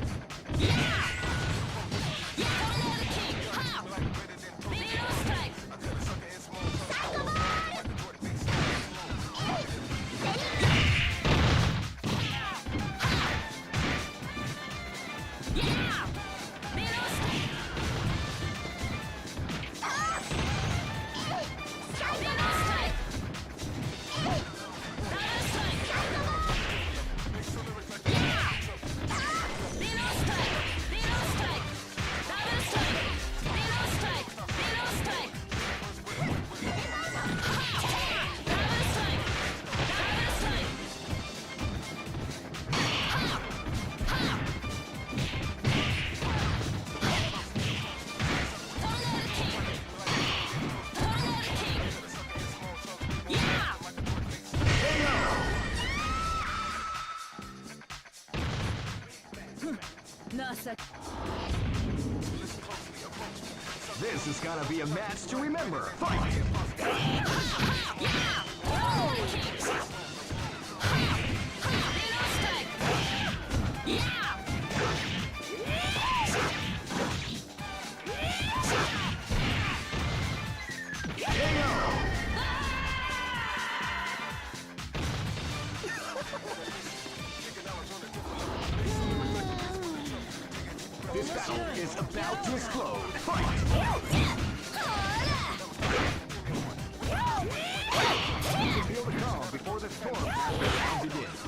This is gonna be a match to remember. Fight! battle is about to explode. Fight! Feel the calm before the storm begins.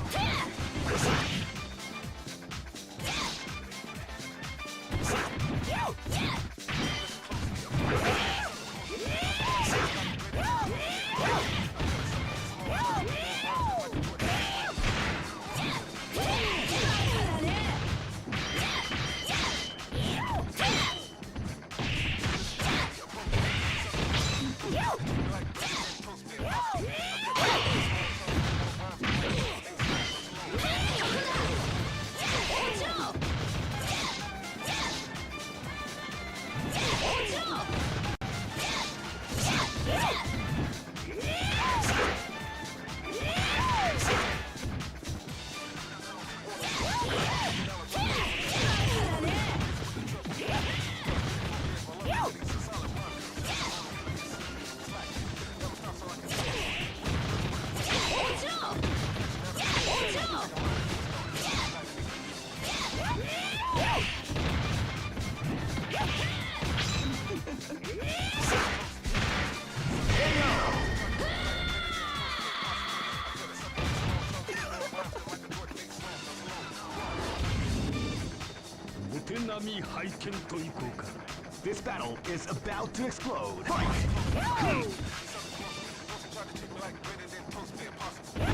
This battle is about to explode. Fight!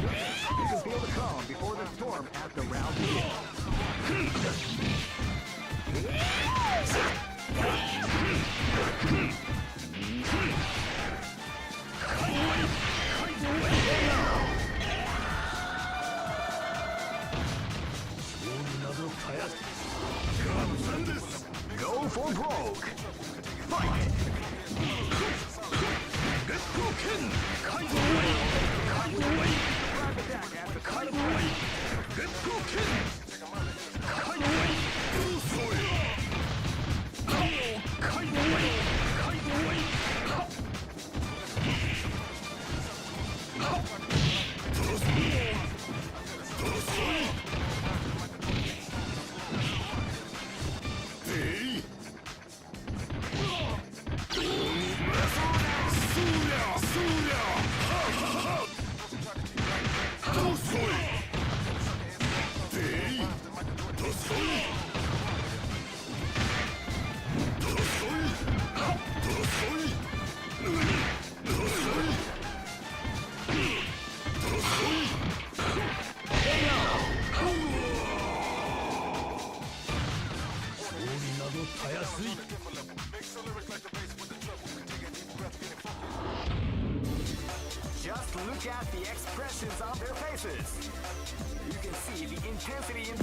You can feel the calm before the storm at the round Go for broke. Fight! Just look at the expressions on their faces. You can see the intensity in...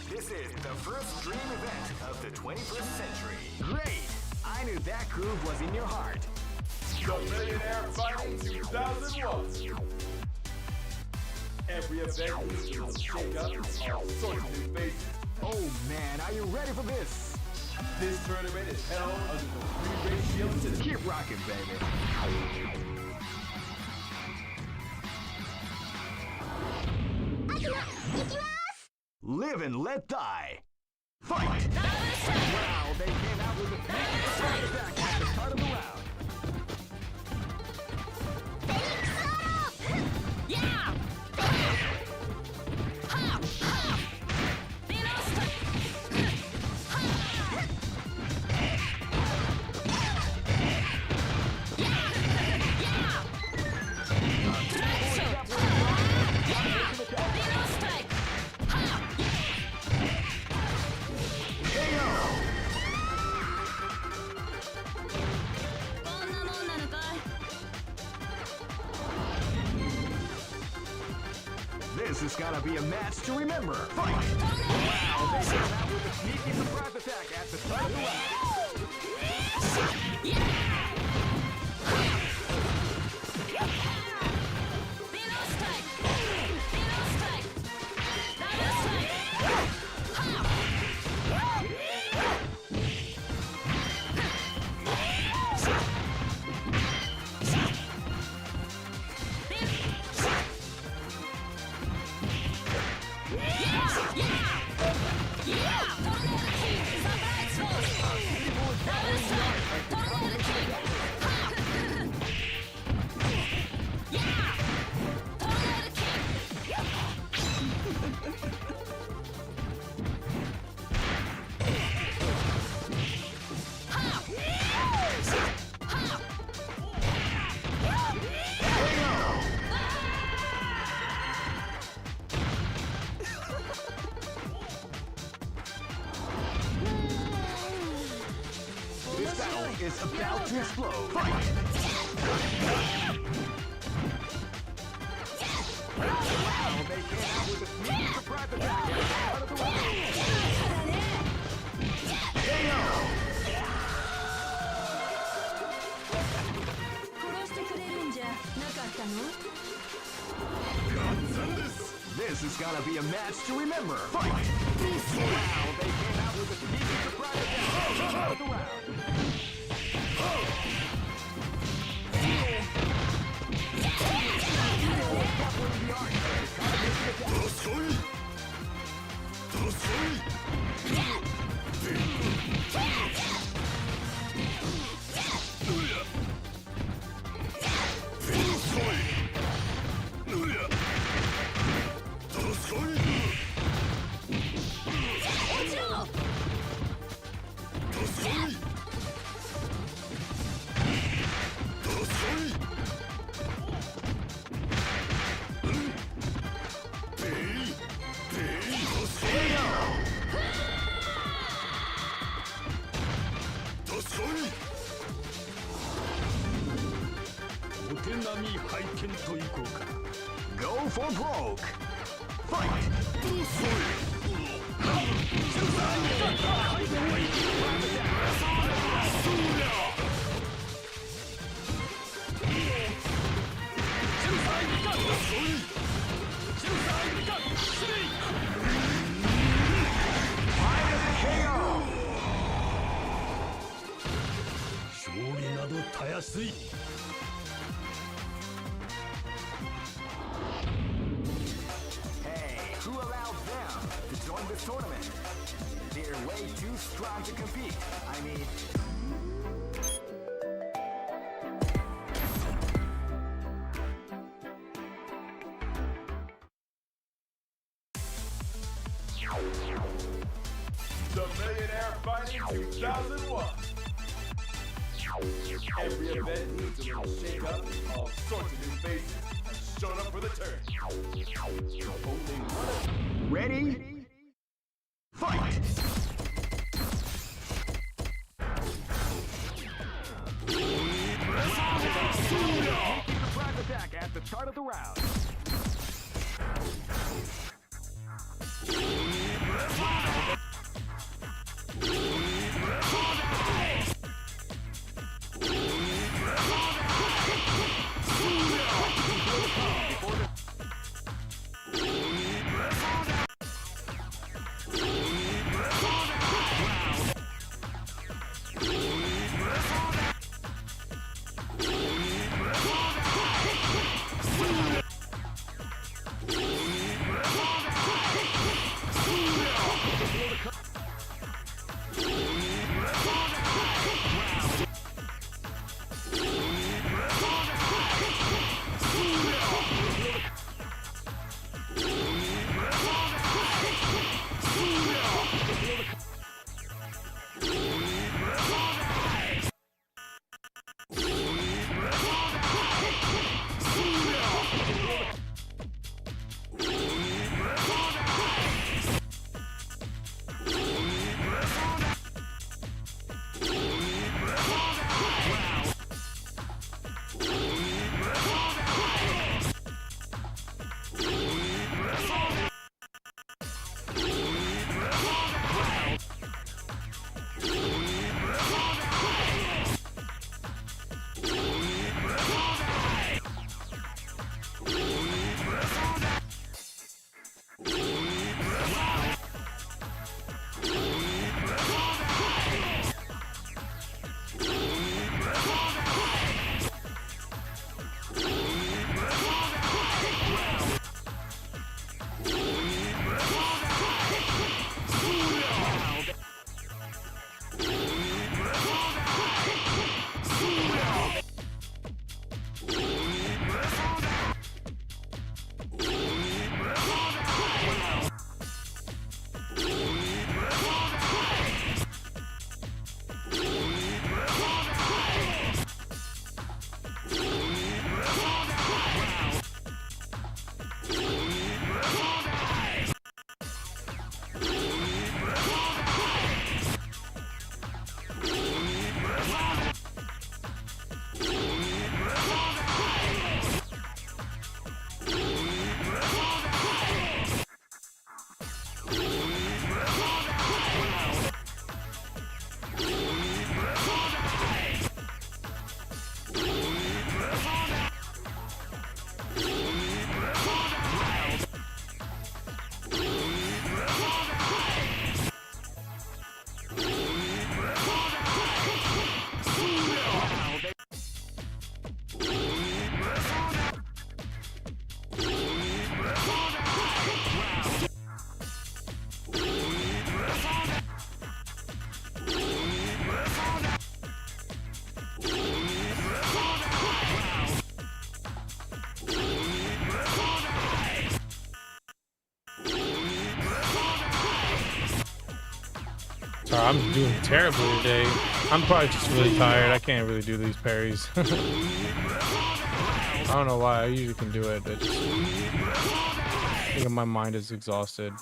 This is the first dream event of the 21st century. Great! I knew that groove was in your heart. The Millionaire Fighting 2001. Every event will shake up all sorts of new faces. Oh man, are you ready for this? This tournament is held under the free ratio system. Keep rocking, baby. Live and let die. Fight! Wow, they came out with a strong attack at the start of the round. This is gonna be a match to remember. Fight! Wow, they came out with a sneaky surprise attack at the start of the round. This battle is about to explode. Fight! Wow, they came out with a sneaky surprise attack at the start of the round. KO! 殺してくれるんじゃなかったの This is gonna be a match to remember. Fight! Wow, they came out with a sneaky surprise attack at the start of the round. Go for broke. Fight! KO! 勝利などたやすい。 Who allowed them to join this tournament? They're way too strong to compete. I mean... The Millionaire Fighting 2001. Every event needs a little shake-up, all sorts of new faces have shown up for the turn. Only one. Ready? Fight! Surprise attack at the start of the round. I'm doing terribly today. I'm probably just really tired. I can't really do these parries. I don't know why. I usually can do it. But just, I think my mind is exhausted.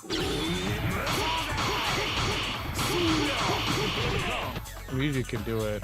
I usually can do it.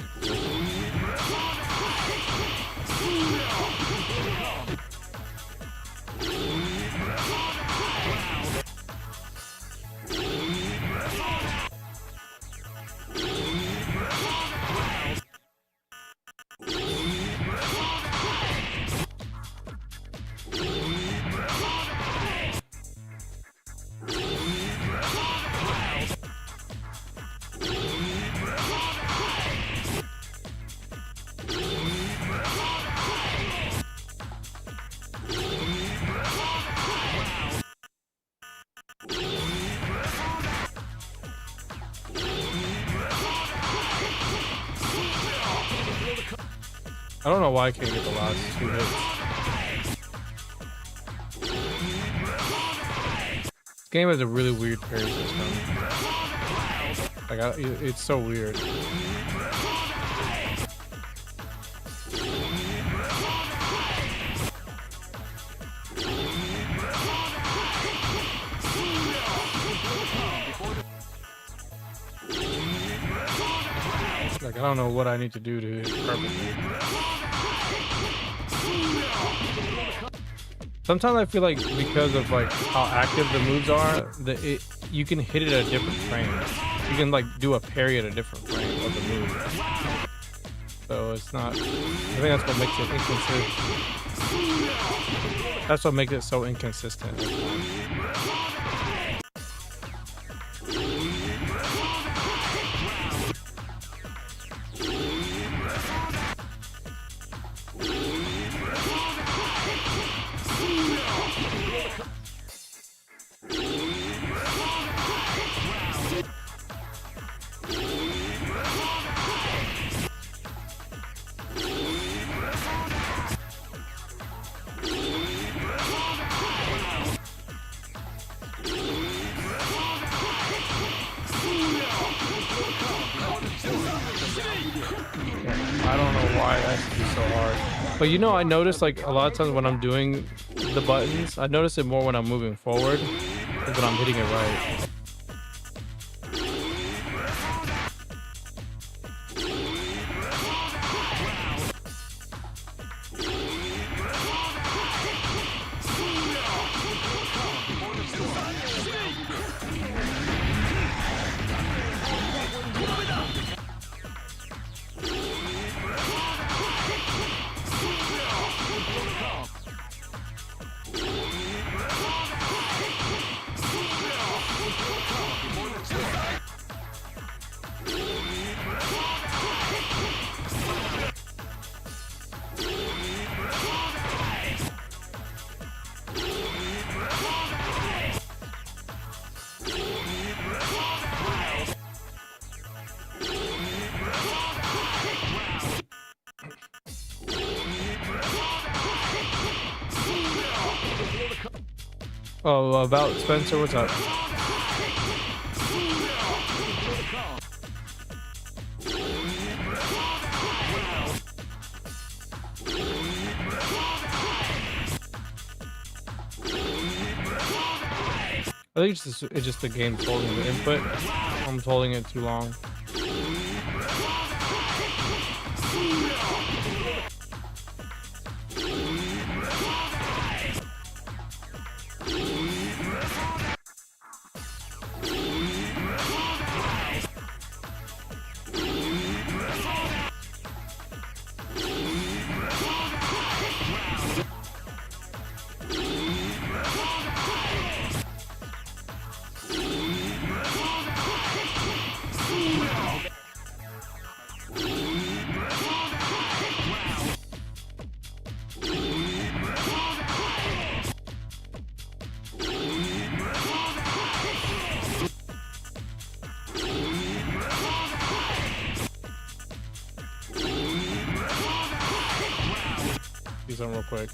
I don't know why I can't get the last 2 hits. This game has a really weird parry system. Like, it's so weird. Like, I don't know what I need to do to hit it perfectly. Sometimes I feel like because of like how active the moves are, you can hit it at different frames. You can like do a parry at a different frame of the move. So it's not. I think that's what makes it inconsistent. That's what makes it so inconsistent. I don't know why that should be so hard. But you know, I noticed like a lot of times when I'm doing the buttons, I notice it more when I'm moving forward than when I'm hitting it right. Oh, about Spencer, what's up? I think it's just the game holding the input. I'm holding it too long. Do something real quick.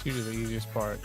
usually the easiest part.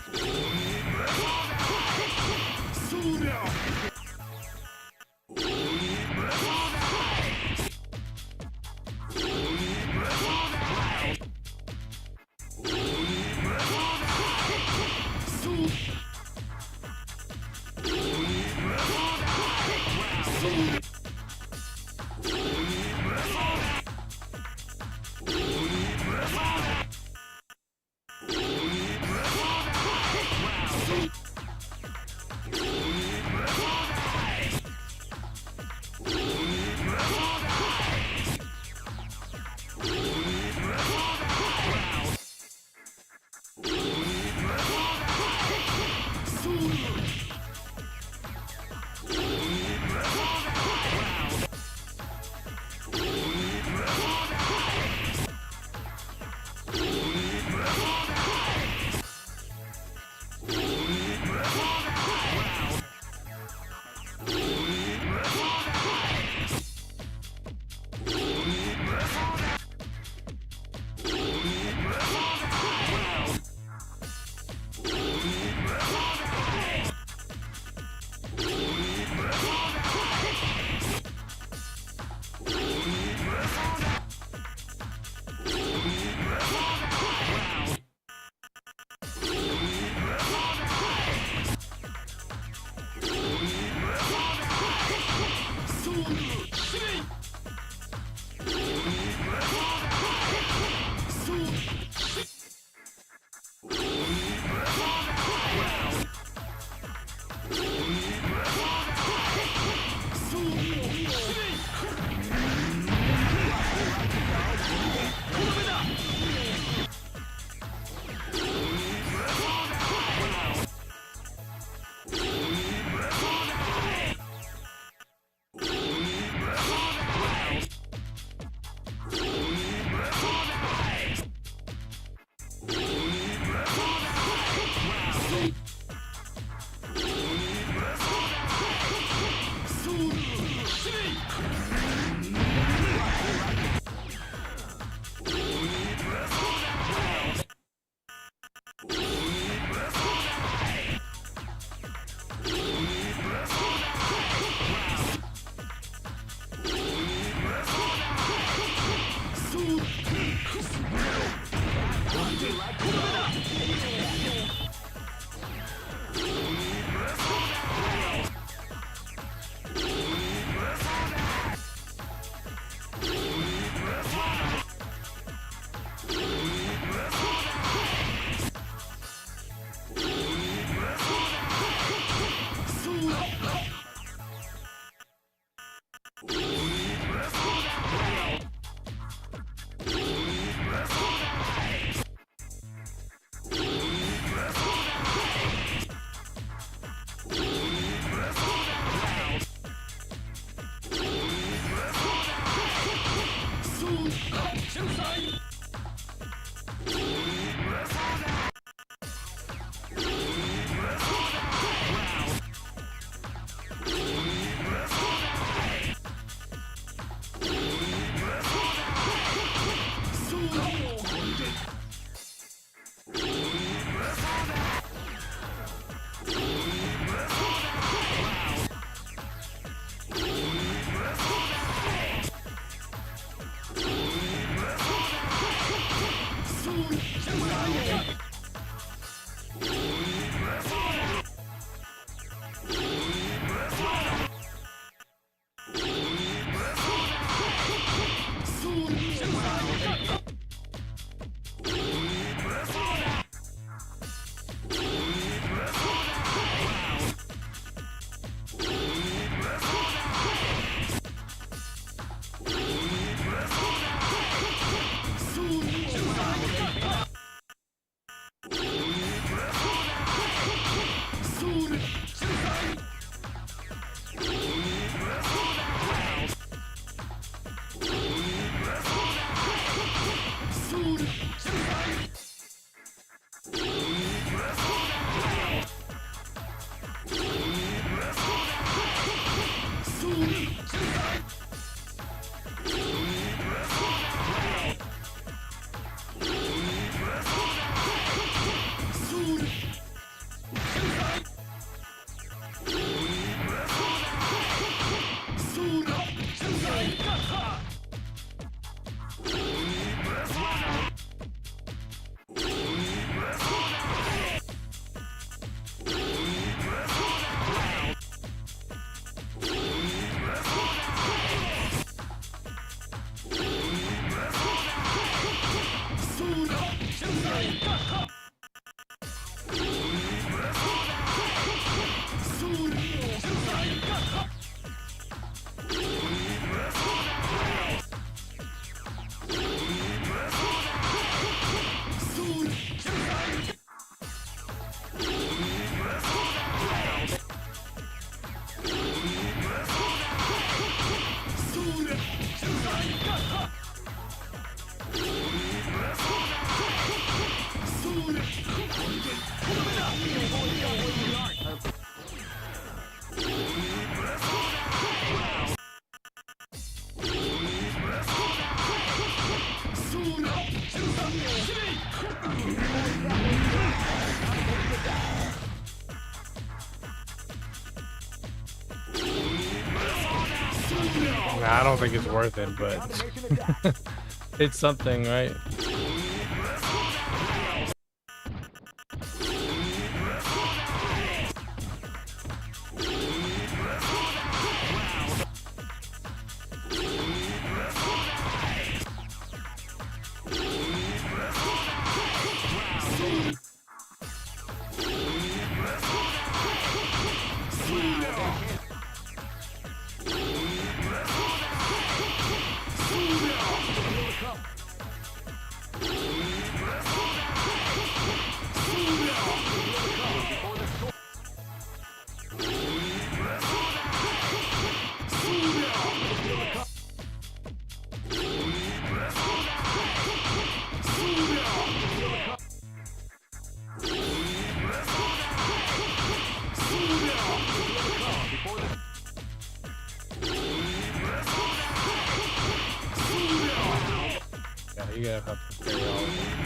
Nah, I don't think it's worth it, but it's something, right? Yeah, you gotta have to carry all of them.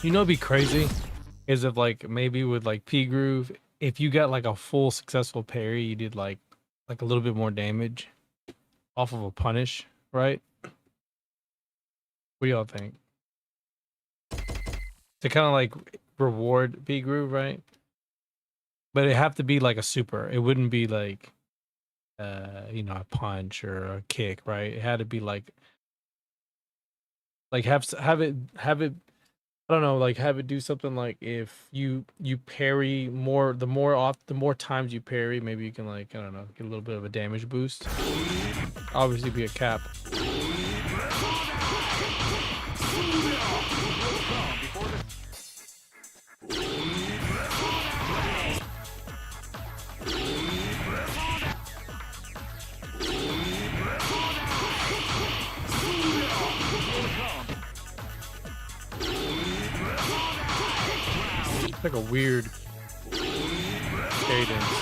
You know, it'd be crazy is if like maybe with like P groove, if you got like a full successful parry, you did like a little bit more damage off of a punish, right? What do y'all think? To kind of like reward P groove, right? But it have to be like a super. It wouldn't be like you know, a punch or a kick, right? It had to be like have it I don't know, like have it do something like if you parry more, the more times you parry, maybe you can like, I don't know, get a little bit of a damage boost. Obviously be a cap. It's like a weird cadence.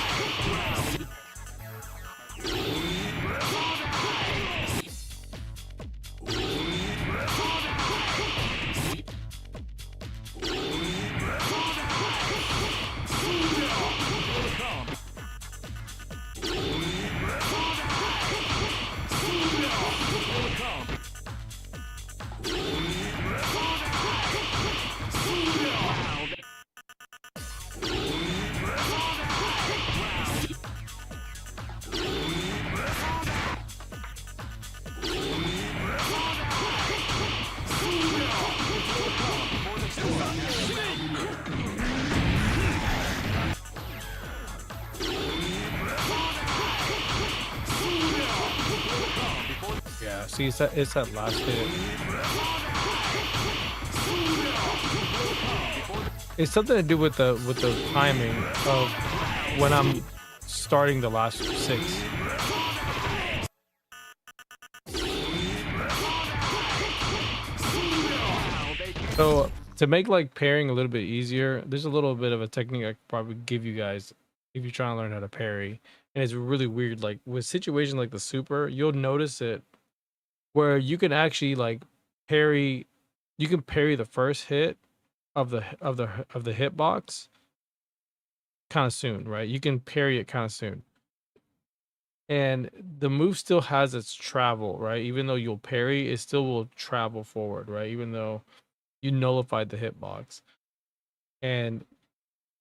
Yeah, see, it's that last hit. It's something to do with the timing of when I'm starting the last 6. So to make like pairing a little bit easier, there's a little bit of a technique I could probably give you guys if you're trying to learn how to parry. And it's really weird. Like with situations like the super, you'll notice it where you can actually like parry. You can parry the first hit of the hitbox kind of soon, right? You can parry it kind of soon, and the move still has its travel, right? Even though you'll parry, it still will travel forward, right? Even though you nullified the hitbox. And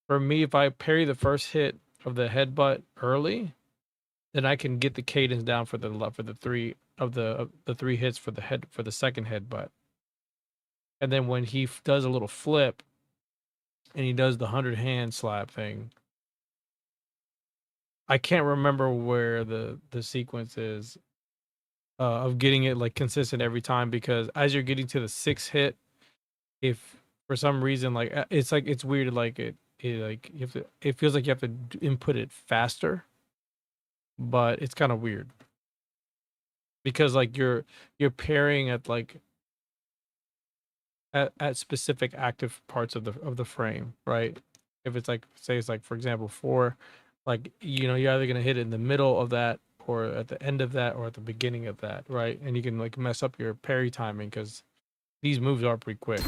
for me, if I parry the first hit of the headbutt early, then I can get the cadence down for the 3 of the 3 hits for the second headbutt. And then when he does a little flip and he does the 100 hand slap thing, I can't remember where the sequence is of getting it like consistent every time, because as you're getting to the 6th hit, if for some reason like it's weird, like it feels like you have to input it faster, but it's kind of weird because like you're parrying at like at specific active parts of the frame, right? If it's like, say it's like, for example, 4, like, you know, you're either going to hit it in the middle of that or at the end of that or at the beginning of that, right? And you can like mess up your parry timing because these moves are pretty quick.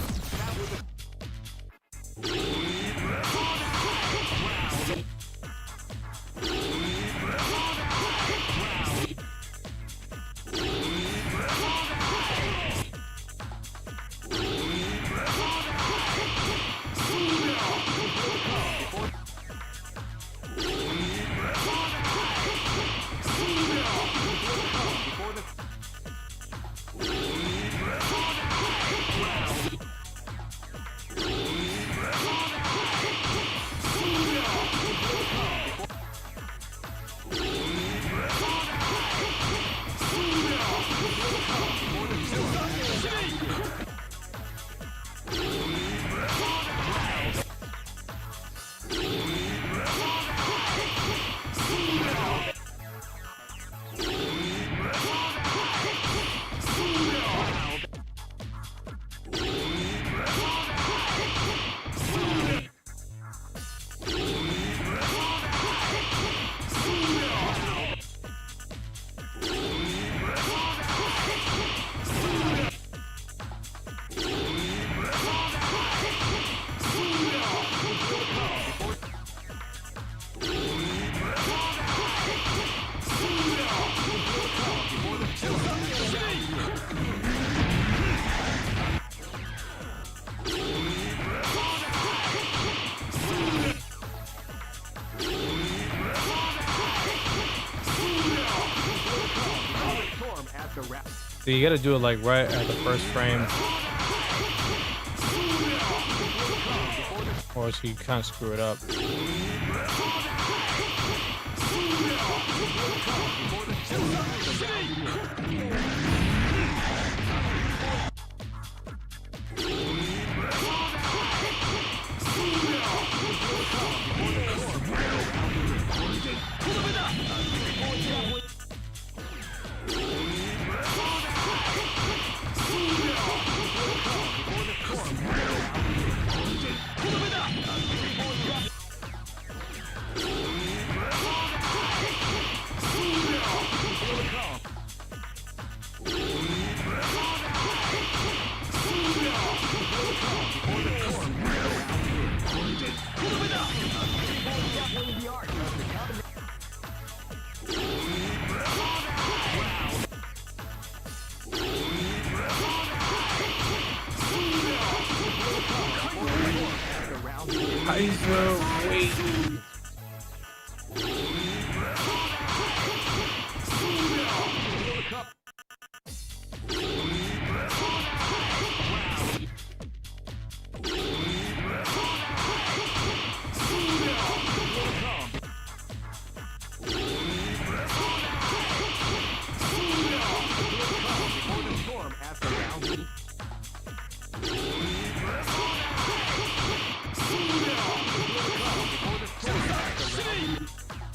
So you gotta do it like right at the first frame, or else you kind of screw it up.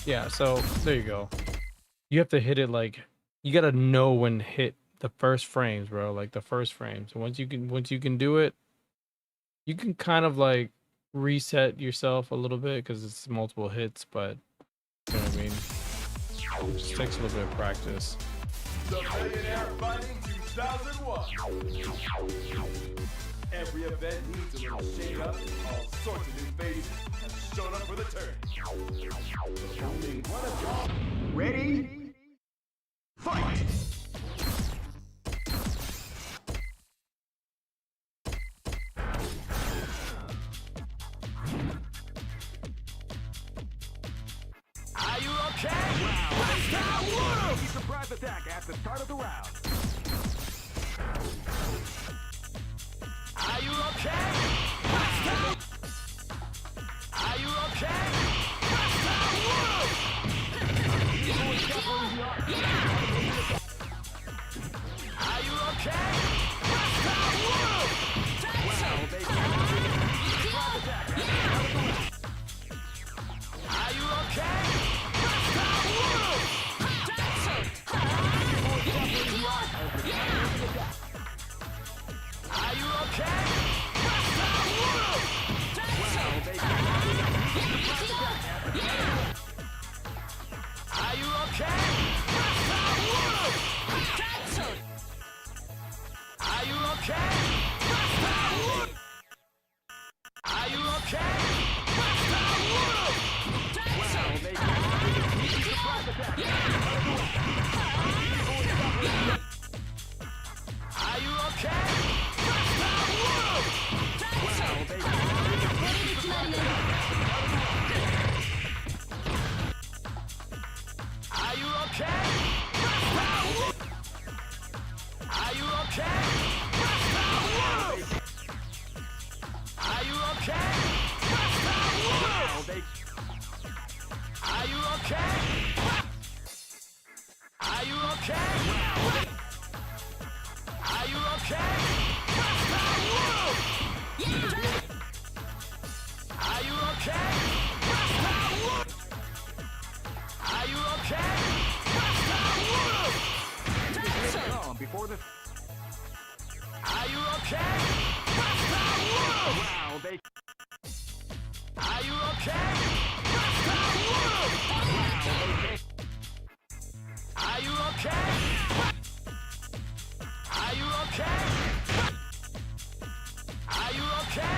Yeah, so there you go. You have to hit it like, you gotta know when to hit the first frames, bro. Like the first frames. So once you can do it, you can kind of like reset yourself a little bit because it's multiple hits, but you know what I mean? It just takes a little bit of practice. The Millionaire Fighting 2001. Every event needs a little shake up. All sorts of new faces have shown up for the turn. Only one of y'all. Ready? Fight! Are you okay? Wow. Surprise attack at the start of the round. Are you okay? Are you okay? Are you okay? Are you okay? Are you okay? Are you okay? Are you okay? Are you okay? Are you okay? Are you okay? Are you okay? Are you okay? Are you okay? Are you okay? Are you okay? Are you okay? Are you okay? Before the... Are you okay? Wow, they... Are you okay? Are you okay? Are you okay? Are you okay?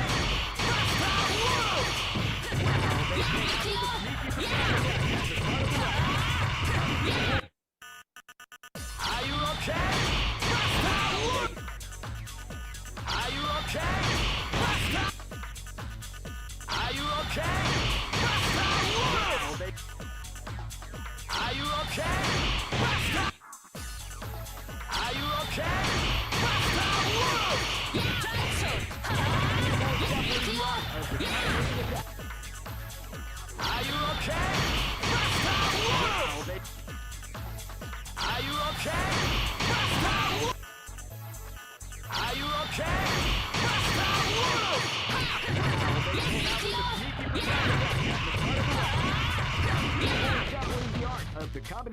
Are you okay? Are you okay? Are you okay? Are you okay? Are you okay?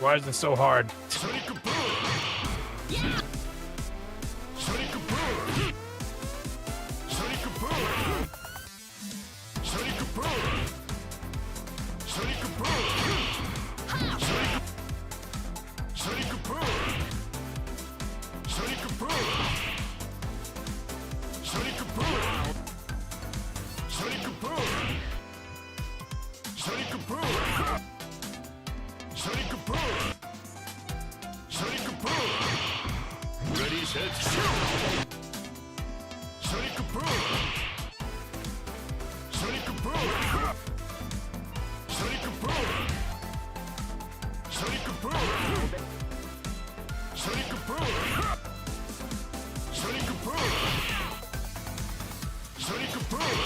Why is it so hard? Sonic Boom! Sonic Boom! Sonic Boom! Sonic Boom! Sonic Boom! Sonic Boom! Sonic Boom! Sonic Boom! Sonic Boom! Sonic Boom! Sonic Boom! Sonic Boom! Ready, set, shoot! Sonic Boom! Sonic Boom! Sonic Boom! Sonic Boom! Sonic Boom! Sonic Boom! Sonic Boom! Sonic Boom!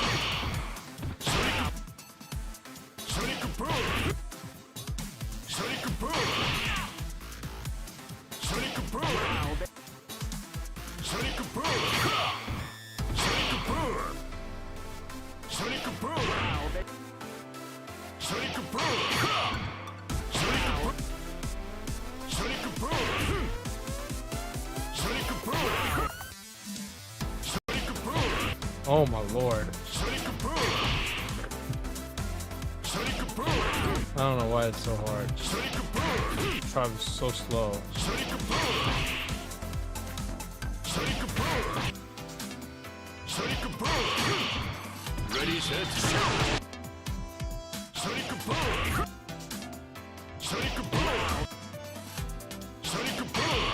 Sonic Boom! Sonic Boom! Sonic Boom! Sonic Boom! Sonic Boom! Sonic Boom! Sonic Boom! Sonic Boom! Sonic Boom! Oh my lord. Sonic Boom! Sonic Boom! I don't know why it's so hard. Sonic Boom! Travis so slow. Sonic Boom! Sonic Boom! Sonic Boom! Ready, set, shoot! Sonic Boom! Sonic Boom! Sonic Boom!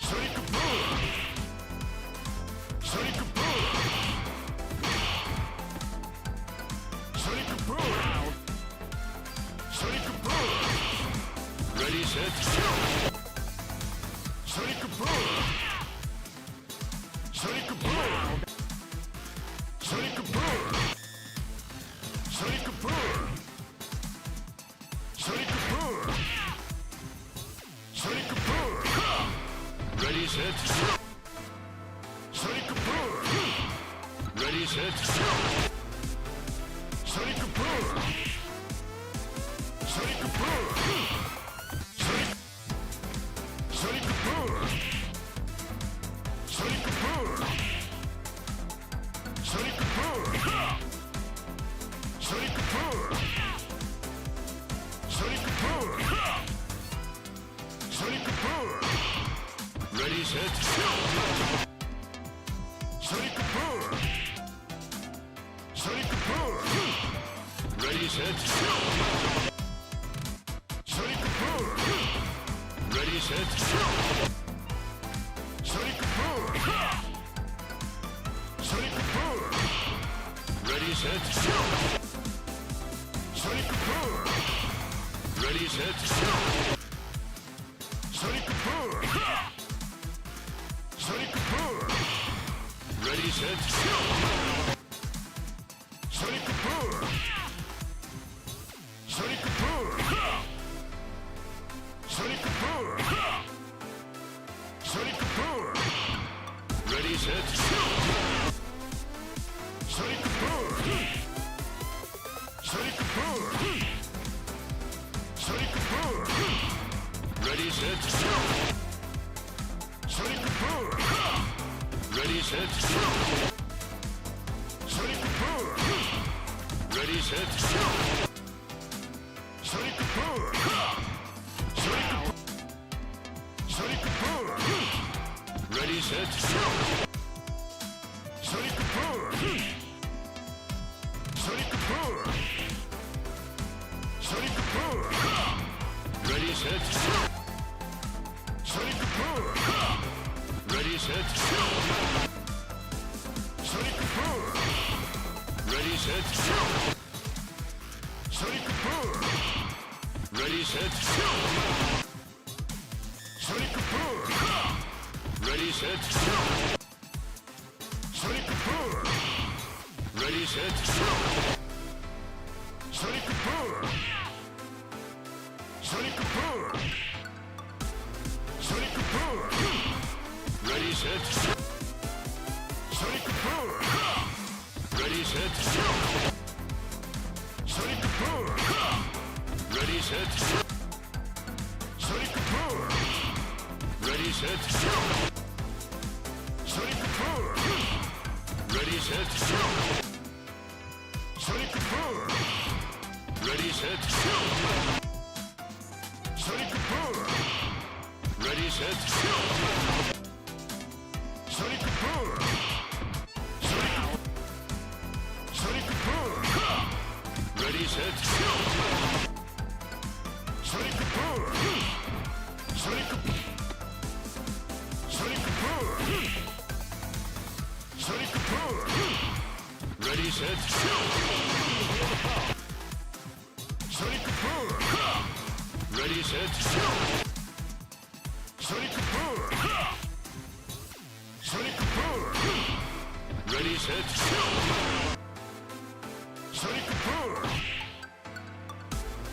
Sonic Boom! Sonic Boom! Sonic Boom! Sonic Boom! Ready, set, shoot! Sonic Boom! Sonic Boom! Sonic Boom! Sonic Boom! Sonic Boom! Sonic Boom! Ready, set, shoot! Sonic Boom! Ready, set, shoot! Sonic Boom! Sonic Boom! Sonic Boom! Sonic Boom! Sonic Boom! Sonic Boom! Sonic Boom! Sonic Boom! Ready, set, shoot! Sonic Boom! Sonic Boom! Ready, set, shoot! Sonic Boom! Ready, set, shoot! Sonic Boom! Sonic Boom! Ready, set, shoot! Sonic Boom! Ready, set, shoot! Sonic Boom! Sonic Boom! Ready, set, shoot! Sonic Boom! Sonic Boom! Sonic Boom! Sonic Boom! Ready, set, shoot! Sonic Boom! Sonic Boom! Sonic Boom! Ready, set, shoot! Sonic Boom! Ready, set, shoot! Sonic Boom! Ready, set, shoot! Sonic Boom! Sonic Boom! Ready, set, shoot! Sonic Boom! Sonic Boom! Sonic Boom! Ready, set, shoot! Sonic Boom! Ready, set, shoot! Sonic Boom! Ready, set, shoot! Sonic Boom! Ready, set, shoot! Sonic Boom! Ready, set, shoot! Sonic Boom! Ready, set, shoot! Sonic Boom! Sonic Boom! Sonic Boom! Ready, set, shoot! Sonic Boom! Ready, set, shoot! Sonic Boom! Ready, set, shoot! set, Sonic Boom. Ready, set, Sonic Boom. Ready, set, Sonic Boom. Ready, set, Sonic Boom. Sonic Boom. Ready, set, Sonic Boom. Sonic Boom. Sonic Boom. Ready, set, Sonic Boom. Ready, set, Sonic Boom. Sonic Boom. Ready, set, Sonic Boom. Sonic Boom.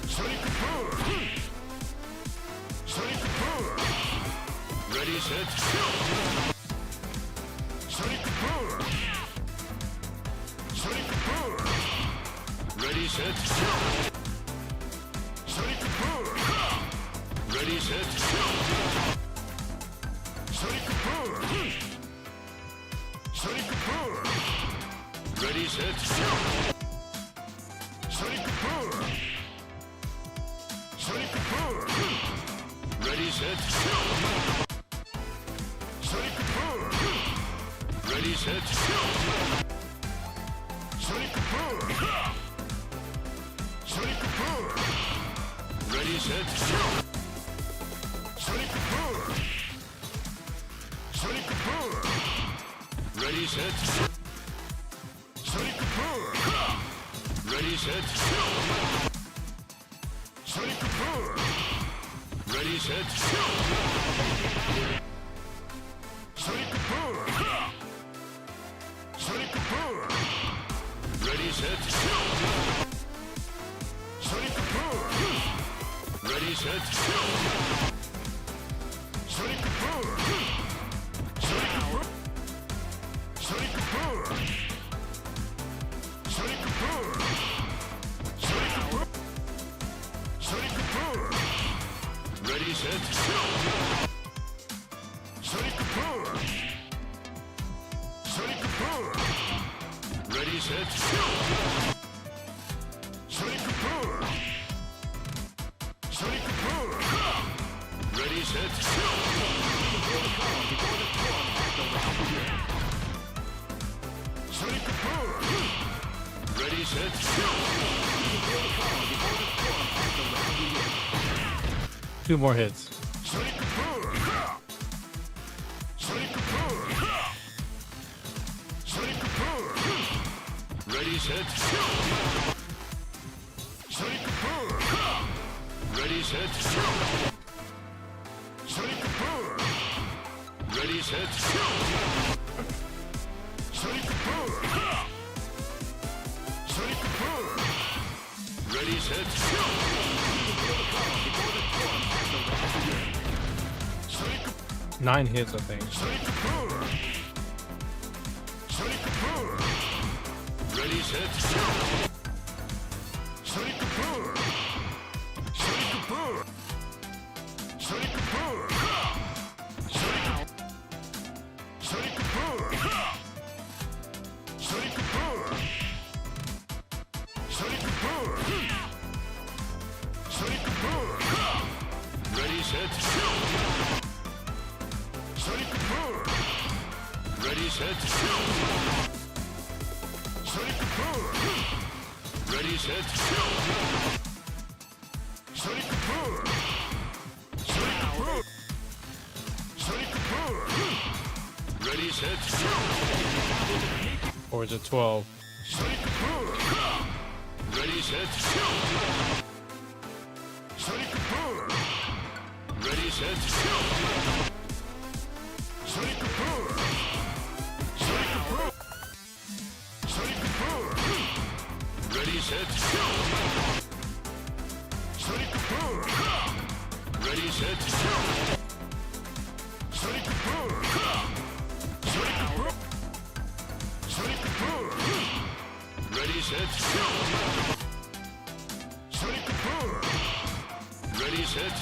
Sonic Boom. Ready, set, Sonic Boom. Sonic Boom. Ready, set, Sonic Boom. Ready, set, Sonic Boom. Sonic Boom. Ready, set, Sonic Boom. Sonic Boom. Ready, set, Sonic Boom. Ready, set, Sonic Boom. Sonic Boom. Ready, set, Sonic Boom. Sonic Boom. Ready, set, Sonic Boom. Ready, set, Sonic Boom. Ready, set, Sonic Boom. Sonic Boom. Ready, set, Sonic Boom. Ready, set, Sonic Boom. Sonic Boom. Sonic Boom. Sonic Boom. Sonic Boom. Sonic Boom. Ready, set, Sonic Boom. Sonic Boom. Ready, set, Sonic Boom. Sonic Boom. Ready, set, 2 more hits. Ready, set, ready, set, ready, set, ready, set, 9 hits, I think. ready, set, ready, set, ready, set, ready, set, ready, set, Or is it 12? ready, set, ready, set, ready, set, ready, set, ready, set, ready, set,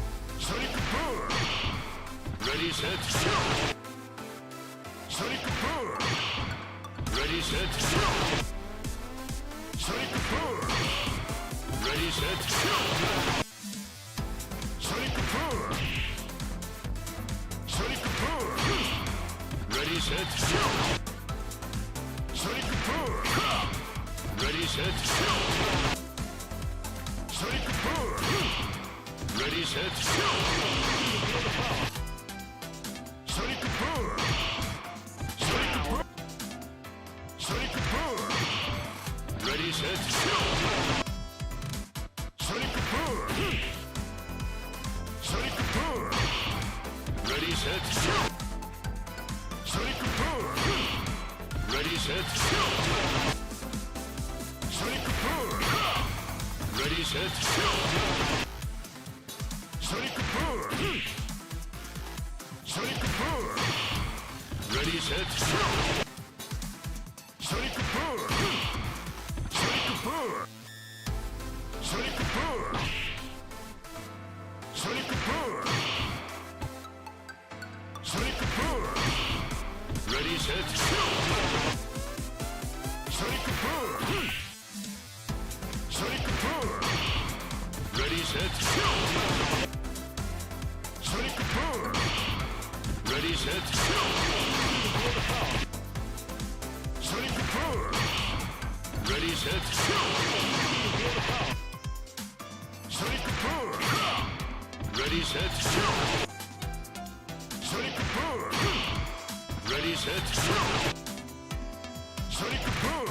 Ready, set, shoot! Sonic boom! Ready, set, shoot! Sonic boom! Ready, set, shoot! Sonic boom! Sonic boom! Ready, set, shoot! Sonic boom! Ready, set, shoot! Sonic boom! Ready, set, shoot! Sonic boom! Sonic boom! Sonic boom! Ready, set, shoot! Sonic boom! Sonic boom! Ready, set, shoot! Sonic boom! Ready, set, shoot! Sonic boom! Ready, set, shoot! Sonic boom! Sonic boom! Ready, set, shoot! Sonic boom! Sonic boom! Sonic boom! Sonic boom! Sonic boom! Ready, set, shoot! Sonic boom! Sonic boom! Ready, set, shoot! Sonic boom! Ready, set, shoot! Sonic boom! Ready, set, shoot! Sonic boom! Ready, set, shoot! Sonic boom! Ready, set, shoot! Sonic boom!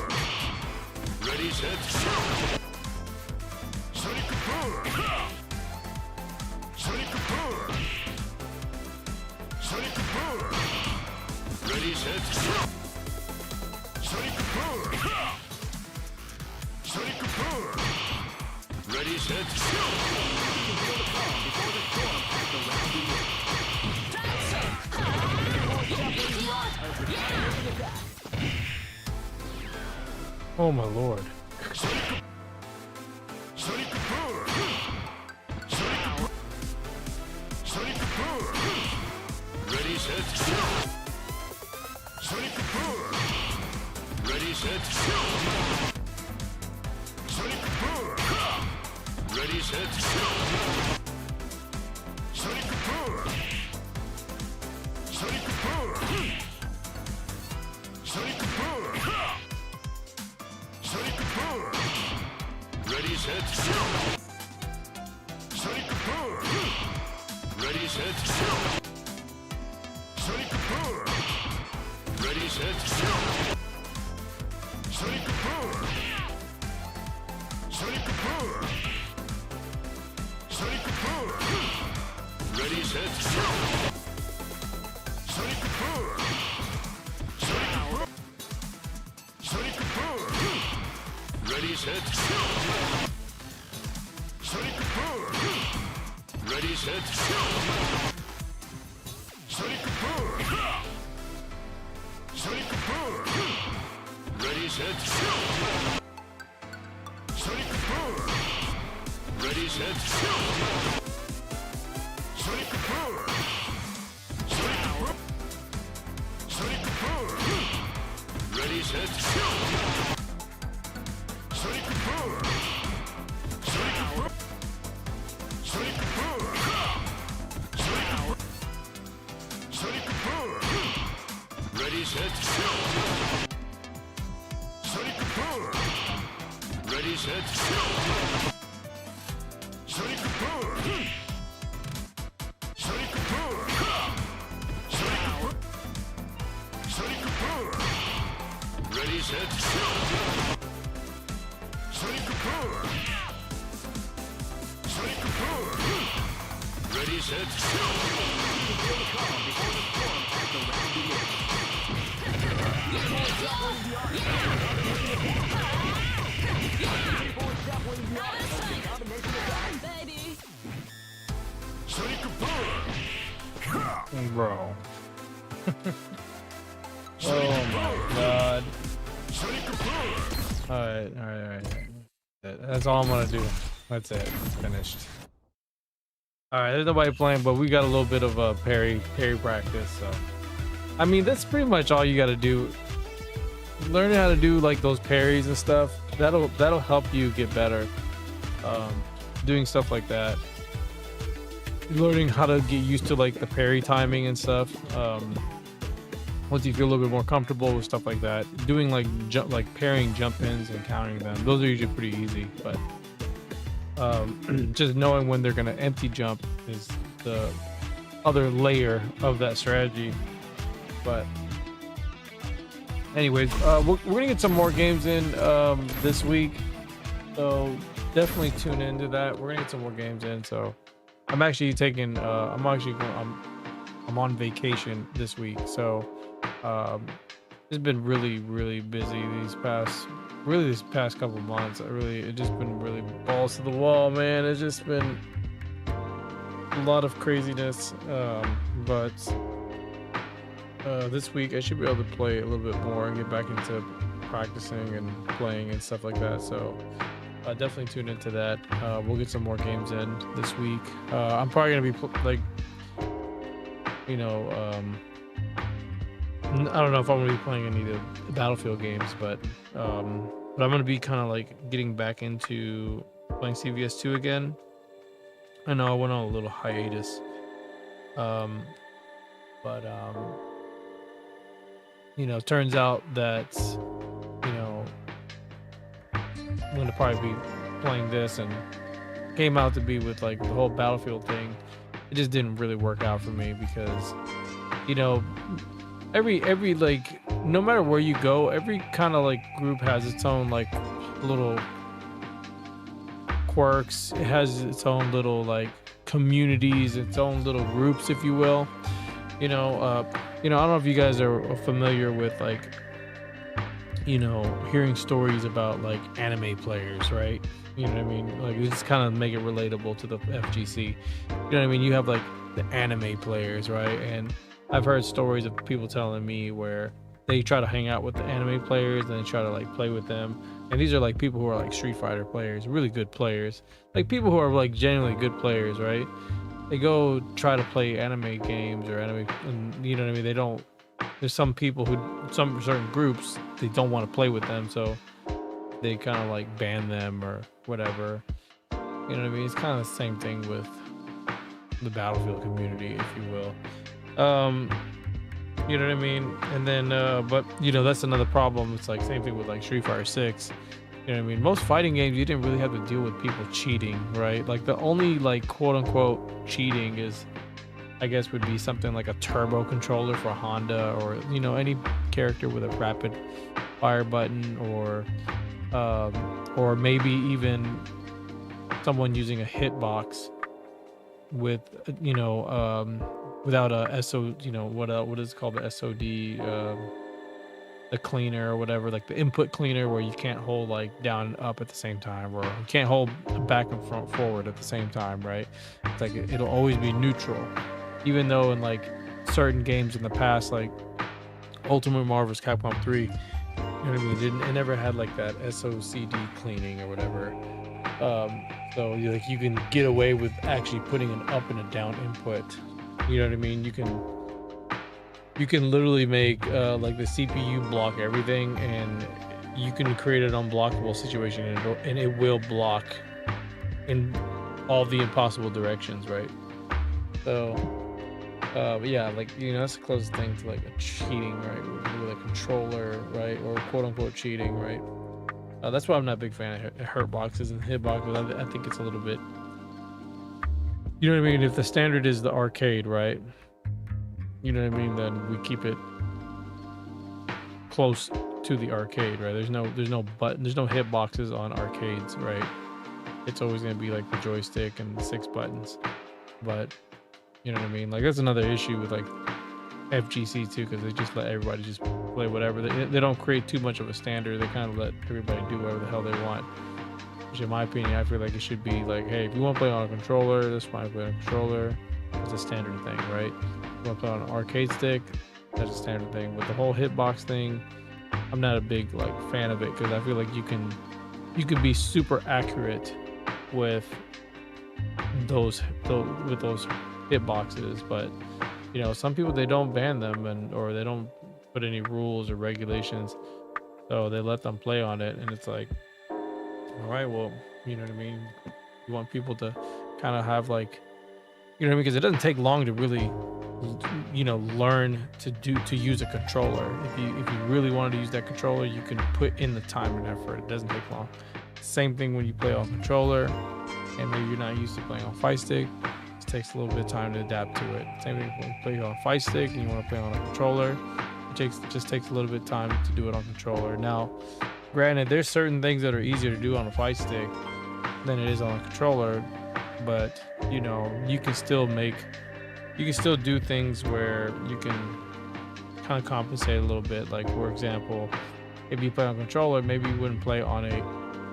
Ready, set, shoot! Sonic boom! Sonic boom! Sonic boom! Ready, set, shoot! Sonic boom! Sonic boom! Ready, set, Oh my lord. Sonic boom! Sonic boom! Sonic boom! Ready, set, shoot! Sonic boom! Ready, set, shoot! Sonic boom! Ready, set, shoot! Sonic boom! Sonic boom! Sonic boom! Sonic boom! Ready, set, shoot! Sonic boom! Ready, set, shoot! Sonic boom! Ready, set, shoot! Sonic boom! Sonic boom! Sonic boom! Ready, set, shoot! Sonic boom! Sonic boom! Sonic boom! Ready, set, shoot! Sonic boom! Ready, set, shoot! Sonic boom! Sonic boom! Ready, set, shoot! Sonic boom! Ready, set, shoot! Sonic boom! Sonic boom! Sonic boom! Ready, set, shoot! Sonic boom! Sonic boom! Sonic boom! Sonic boom! Sonic boom! Ready, set, shoot! Sonic boom! Ready, set, shoot! Sonic boom! Sonic boom! Sonic boom! Sonic boom! Ready, set, shoot! Sonic boom! Sonic boom! Ready, set, shoot! Baby. Sonic boom! Bro. Oh my god. Sonic boom! Alright. That's all I'm gonna do. That's it. It's finished. All right, there's nobody playing, but we got a little bit of a parry practice. So, I mean, that's pretty much all you got to do. Learning how to do like those parries and stuff. That'll help you get better. Doing stuff like that. Learning how to get used to like the parry timing and stuff. Once you feel a little bit more comfortable with stuff like that, doing like parrying jump ins and countering them. Those are usually pretty easy, but. Just knowing when they're gonna empty jump is the other layer of that strategy. But anyways, we're gonna get some more games in this week, so definitely tune into that. We're gonna get some more games in. So I'm actually taking I'm on vacation this week, so it's been really busy these past couple months. It's just been really balls to the wall, man. It's just been a lot of craziness. But this week I should be able to play a little bit more and get back into practicing and playing and stuff like that. So definitely tune into that. We'll get some more games in this week. I'm probably gonna be I don't know if I'm gonna be playing any of the Battlefield games, but I'm gonna be kind of like getting back into playing CVS2 again. I know I went on a little hiatus, but turns out that I'm gonna probably be playing this, and came out to be with like the whole Battlefield thing. It just didn't really work out for me because every like, no matter where you go, every kind of like group has its own like little quirks. It has its own little like communities, its own little groups, if you will. I don't know if you guys are familiar with like hearing stories about like anime players, right? You know what I mean? Like, just kind of make it relatable to the FGC. You know what I mean? You have like the anime players, right? And I've heard stories of people telling me where they try to hang out with the anime players and they try to like play with them. And these are like people who are like Street Fighter players, really good players, like people who are like genuinely good players, right? They go try to play anime games or anime, and you know what I mean? There's some people some certain groups, they don't want to play with them, so they kind of like ban them or whatever. You know what I mean? It's kind of the same thing with the Battlefield community, if you will. You know what I mean? And then but that's another problem. It's like same thing with like Street Fighter 6. You know what I mean? Most fighting games, you didn't really have to deal with people cheating, right? Like the only like quote unquote cheating is, I guess, would be something like a turbo controller for Honda, or any character with a rapid fire button, or maybe even someone using a hitbox with without a SO, what is it called, the SOD, the cleaner or whatever, like the input cleaner, where you can't hold like down and up at the same time, or you can't hold back and front forward at the same time, right? It's like it'll always be neutral, even though in like certain games in the past, like Ultimate Marvel vs. Capcom 3, you know what I mean, it never had like that SOCD cleaning or whatever. So you can get away with actually putting an up and a down input. You know what I mean? You can literally make like the CPU block everything, and you can create an unblockable situation, and it will block in all the impossible directions, right? So yeah, like that's the closest thing to like a cheating, right? With a controller, right? Or quote unquote cheating, right? That's why I'm not a big fan of hurt boxes and hitboxes. I think it's a little bit, you know what I mean? If the standard is the arcade, right? You know what I mean? Then we keep it close to the arcade, right? There's no button, there's no hitboxes on arcades, right? It's always gonna be like the joystick and the 6 buttons. But you know what I mean? Like that's another issue with like FGC too, because they just let everybody just play whatever. They don't create too much of a standard. They kind of let everybody do whatever the hell they want. Which in my opinion, I feel like it should be like, hey, if you want to play on a controller, that's fine. Play on a controller. It's a standard thing, right? If you want to play on an arcade stick, that's a standard thing. With the whole hitbox thing, I'm not a big like fan of it, because I feel like you can be super accurate with those with those hitboxes. But you know, some people, they don't ban them, or they don't put any rules or regulations, so they let them play on it. And it's like, all right, well, you know what I mean, you want people to kind of have like, you know what I mean, because it doesn't take long to really, you know, learn to use a controller. If you really wanted to use that controller, you can put in the time and effort. It doesn't take long. Same thing when you play on controller and maybe you're not used to playing on fight stick. It takes a little bit of time to adapt to it. Same thing when you play on fight stick and you want to play on a controller, it just takes a little bit of time to do it on controller. Now, granted, there's certain things that are easier to do on a fight stick than it is on a controller, but you know, you can still do things where you can kind of compensate a little bit. Like, for example, if you play on controller, maybe you wouldn't play on a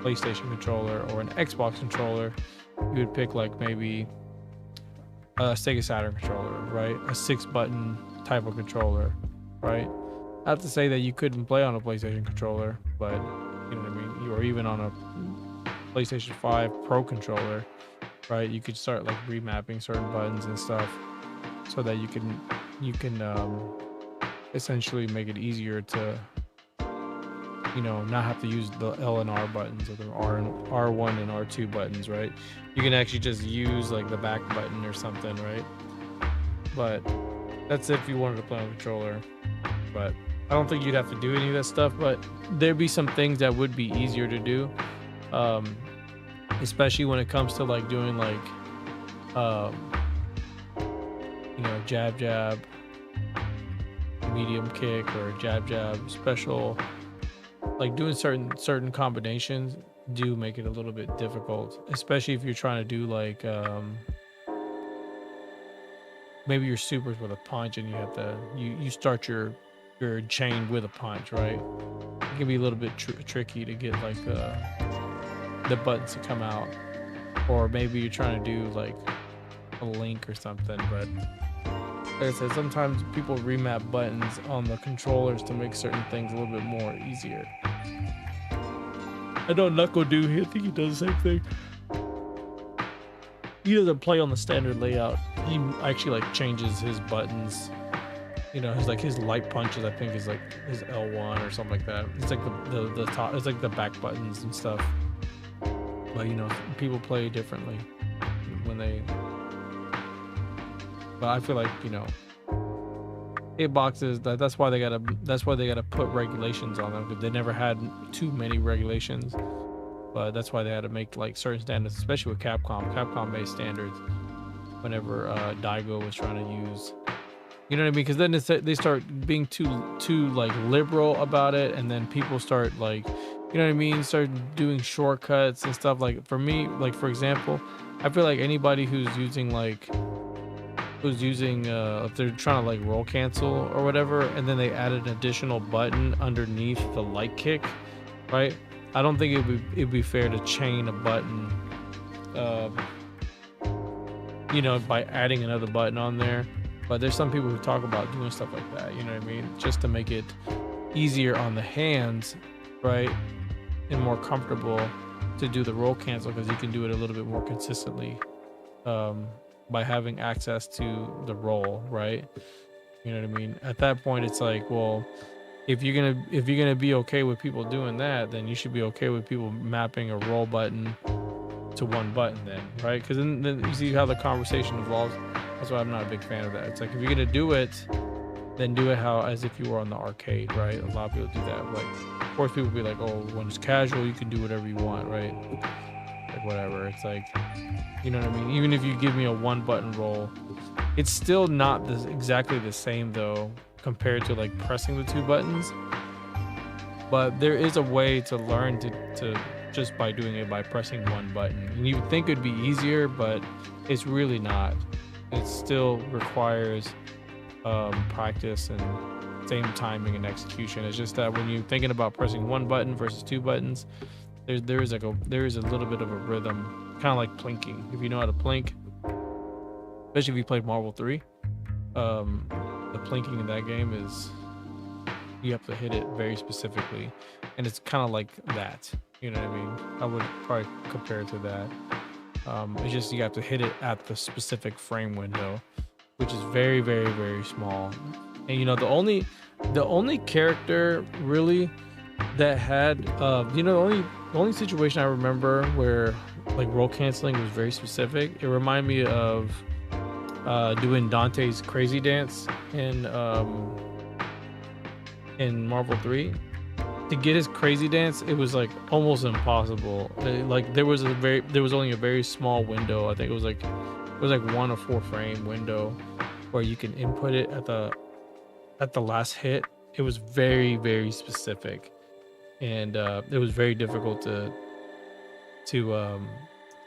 PlayStation controller or an Xbox controller. You would pick like maybe a Sega Saturn controller, right? A 6-button type of controller, right? Not to say that you couldn't play on a PlayStation controller, but you know what I mean? Or even on a PlayStation 5 Pro controller, right? You could start like remapping certain buttons and stuff so that you can essentially make it easier to, you know, not have to use the L and R buttons or the R1 and R2 buttons, right? You can actually just use like the back button or something, right? But that's if you wanted to play on a controller. But I don't think you'd have to do any of that stuff, but there'd be some things that would be easier to do, especially when it comes to like doing like you know, jab, medium kick, or jab, special. Like doing certain combinations do make it a little bit difficult, especially if you're trying to do like maybe your supers with a punch and you have to you start your chain with a punch, right? It can be a little bit tricky to get like the buttons to come out, or maybe you're trying to do like a link or something. But like I said, sometimes people remap buttons on the controllers to make certain things a little bit more easier. I know Knuckle do here. I think he does the same thing. He doesn't play on the standard layout. He actually like changes his buttons. You know, his light punches, I think, is like his L1 or something like that. It's like the top. It's like the back buttons and stuff. But you know, people play differently when they. But I feel like, you know, hitboxes, that's why they gotta put regulations on them, because they never had too many regulations. But that's why they had to make like certain standards, especially with Capcom made standards whenever Daigo was trying to use, you know what I mean? Because then they start being too like liberal about it, and then people start like, you know what I mean, start doing shortcuts and stuff. Like for me, like for example, I feel like anybody who's using if they're trying to like roll cancel or whatever, and then they add an additional button underneath the light kick, right? I don't think it'd be fair to chain a button, you know, by adding another button on there. But there's some people who talk about doing stuff like that, you know what I mean, just to make it easier on the hands, right, and more comfortable to do the roll cancel, because you can do it a little bit more consistently by having access to the roll, right? You know what I mean? At that point, it's like, well, if you're gonna be okay with people doing that, then you should be okay with people mapping a roll button to one button, then, right? Because then you see how the conversation evolves. That's why I'm not a big fan of that. It's like, if you're gonna do it, then do it as if you were on the arcade, right? A lot of people do that. Like, of course, people be like, oh, when it's casual, you can do whatever you want, right? Like whatever. It's like, you know what I mean? Even if you give me a 1-button roll, it's still not exactly the same though, compared to like pressing the 2 buttons. But there is a way to learn to just by doing it by pressing 1 button. And you would think it'd be easier, but it's really not. It still requires practice and same timing and execution. It's just that when you're thinking about pressing 1 button versus 2 buttons, there is a little bit of a rhythm, kind of like plinking. If you know how to plink, especially if you played Marvel 3, the plinking in that game is, you have to hit it very specifically, and it's kind of like that. You know what I mean? I would probably compare it to that. It's just you have to hit it at the specific frame window, which is very, very, very small. And you know, the only character really that had you know, the only situation I remember where like roll canceling was very specific, it reminded me of doing Dante's crazy dance in Marvel 3. To get his crazy dance, it was like almost impossible. Like there was only a very small window. I think it was like 1 or 4 frame window where you can input it at the last hit. It was very, very specific, and it was very difficult to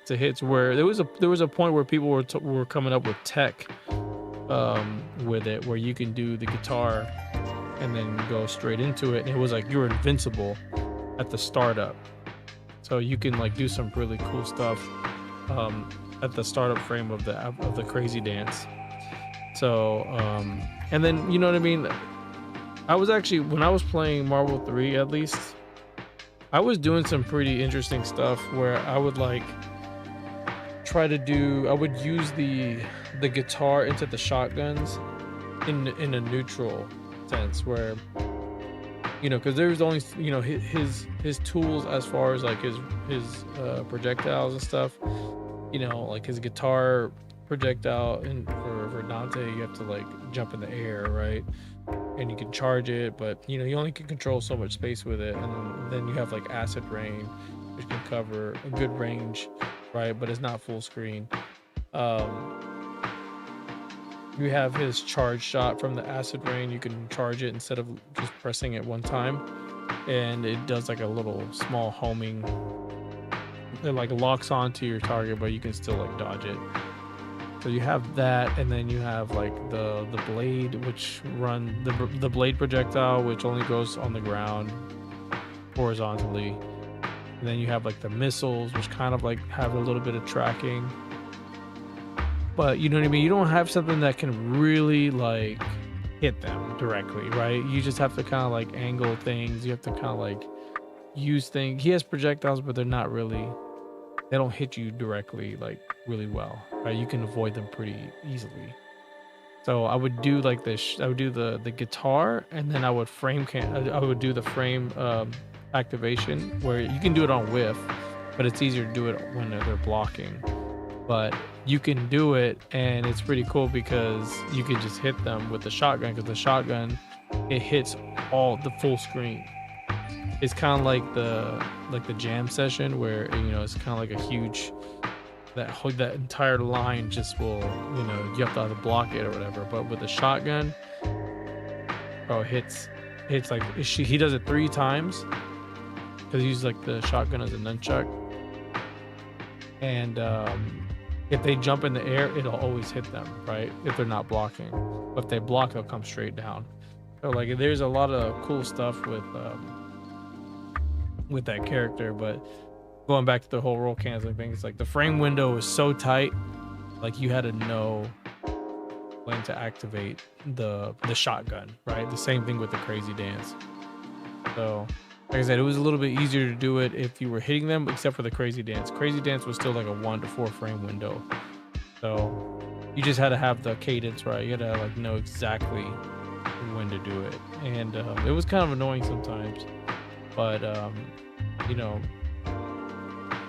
hit. To where there was a point where people were coming up with tech with it, where you can do the guitar and then go straight into it, and it was like you're invincible at the startup. So you can like do some really cool stuff at the startup frame of the crazy dance. So and then, you know what I mean, I was actually, when I was playing Marvel 3, at least I was doing some pretty interesting stuff where I would like I would use the guitar into the shotguns in a neutral sense, where, you know, because there's only, you know, his tools as far as like his projectiles and stuff, you know, like his guitar projectile, and for Dante you have to like jump in the air, right, and you can charge it, but you know, you only can control so much space with it. And then you have like acid rain, which can cover a good range, right, but it's not full screen. You have his charge shot from the acid rain. You can charge it instead of just pressing it one time, and it does like a little small homing. It like locks onto your target, but you can still like dodge it. So you have that, and then you have like the blade, which the blade projectile, which only goes on the ground horizontally. And then you have like the missiles, which kind of like have a little bit of tracking. But you know what I mean? You don't have something that can really like hit them directly, right? You just have to kind of like angle things. You have to kind of like use things. He has projectiles, but they're not really, they don't hit you directly like really well, right? You can avoid them pretty easily. So I would do like this. I would do the guitar, and then I would do the frame activation, where you can do it on whiff, but it's easier to do it when they're blocking. But you can do it, and it's pretty cool because you can just hit them with the shotgun, because the shotgun, it hits all the full screen. It's kind of like the jam session, where, you know, it's kind of like a huge, that entire line just will, you know, you have to either block it or whatever. But with the shotgun, bro, hits like, he does it 3 times because he uses like the shotgun as a nunchuck, and if they jump in the air, it'll always hit them, right, if they're not blocking. But if they block, they'll come straight down. So like, there's a lot of cool stuff with that character. But going back to the whole roll canceling thing, it's like the frame window was so tight, like you had to know when to activate the shotgun, right? The same thing with the crazy dance. So like I said, it was a little bit easier to do it if you were hitting them, except for the crazy dance. Crazy dance was still like a 1 to 4 frame window. So you just had to have the cadence right. You had to like know exactly when to do it. And it was kind of annoying sometimes, but you know,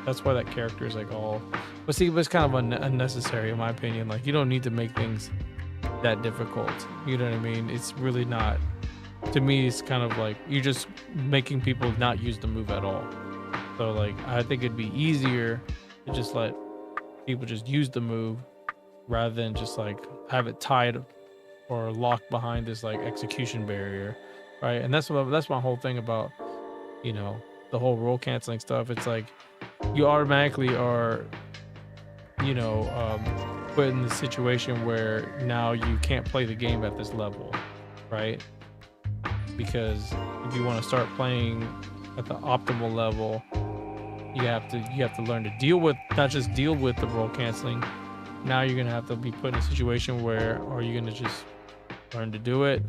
that's why that character is like all, but see, it's kind of unnecessary in my opinion. Like, you don't need to make things that difficult, you know what I mean? It's really not. To me, it's kind of like you're just making people not use the move at all. So like, I think it'd be easier to just let people just use the move, rather than just like have it tied or locked behind this like execution barrier, right? And that's my whole thing about, you know, the whole roll canceling stuff. It's like you automatically are, you know, put in the situation where now you can't play the game at this level, right? Because if you want to start playing at the optimal level, you have to learn to deal with, not just deal with the roll canceling. Now you're gonna have to be put in a situation where, are you gonna just learn to do it?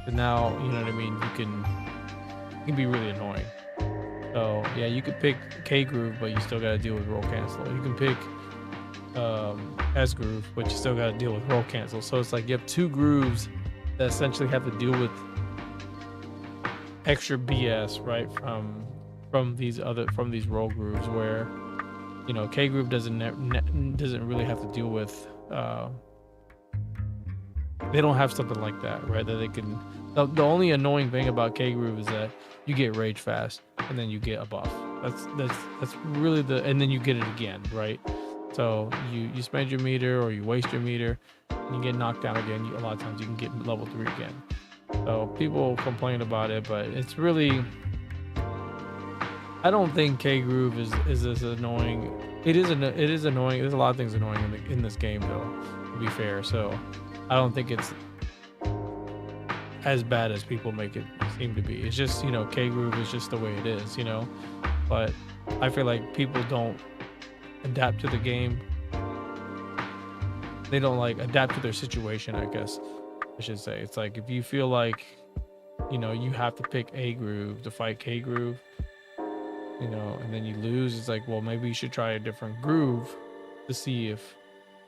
And now, you know what I mean, you can be really annoying. So yeah, you could pick K groove, but you still gotta deal with roll cancel. You can pick S groove, but you still got to deal with roll cancel. So it's like you have two grooves that essentially have to deal with extra BS, right? From these roll grooves, where you know K groove doesn't really have to deal with. They don't have something like that, right? That they can. The only annoying thing about K groove is that you get rage fast and then you get a buff. That's really and then you get it again, right? So you spend your meter or you waste your meter, and you get knocked down again. A lot of times you can get level 3 again. So people complain about it, but it's really. I don't think K groove is as annoying. It is annoying. There's a lot of things annoying in this game, though. To be fair, so I don't think it's as bad as people make it seem to be. It's just, you know, K groove is just the way it is, you know. But I feel like people don't adapt to the game. They don't like adapt to their situation, I guess I should say. It's like if you feel like, you know, you have to pick A groove to fight K groove, you know, and then you lose, it's like, well, maybe you should try a different groove to see if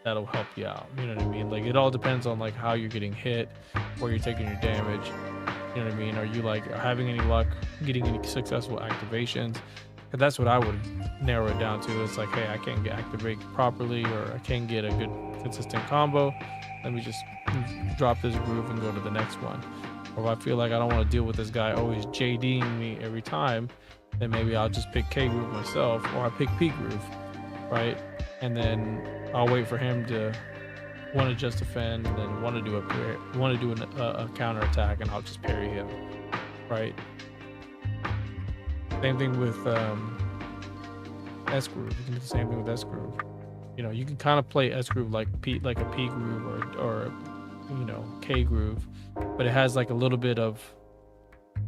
that'll help you out. You know what I mean? Like, it all depends on like how you're getting hit, where you're taking your damage. You know what I mean? Are you like having any luck getting any successful activations? And that's what I would narrow it down to. It's like, hey, I can't get activated properly, or I can't get a good consistent combo. Let me just drop this groove and go to the next one. Or if I feel like I don't want to deal with this guy always JDing me every time, then maybe I'll just pick K groove myself, or I pick P groove, right? And then I'll wait for him to want to just defend, and then want to do a counter attack, and I'll just parry him, right? Same thing with S groove. You can do the same thing with S groove. You know, you can kind of play S groove like a P groove or you know, K groove, but it has like a little bit of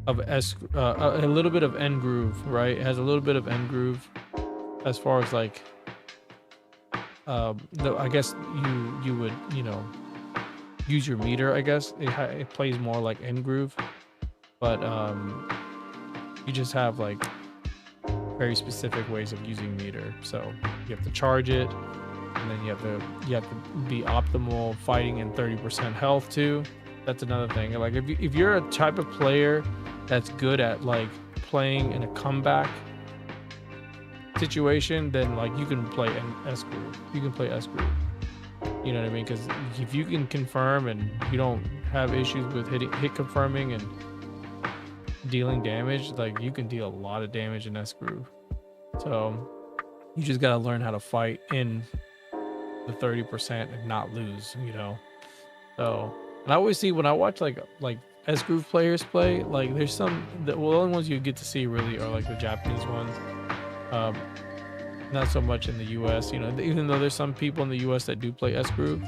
a little bit of N groove, right? It has a little bit of N groove as far as like I guess you would, you know, use your meter. I guess it plays more like N groove, but you just have like very specific ways of using meter. So you have to charge it, and then you have to be optimal fighting in 30% health too. That's another thing. Like if you're a type of player that's good at like playing in a comeback situation, then like you can play an S groove. You can play S groove. You know what I mean? Because if you can confirm and you don't have issues with hit confirming and dealing damage, like you can deal a lot of damage in S groove. So you just gotta learn how to fight in the 30% and not lose, you know. So, and I always see when I watch like S groove players play, like there's some the only ones you get to see really are like the Japanese ones. Not so much in the US, you know, even though there's some people in the US that do play S groove,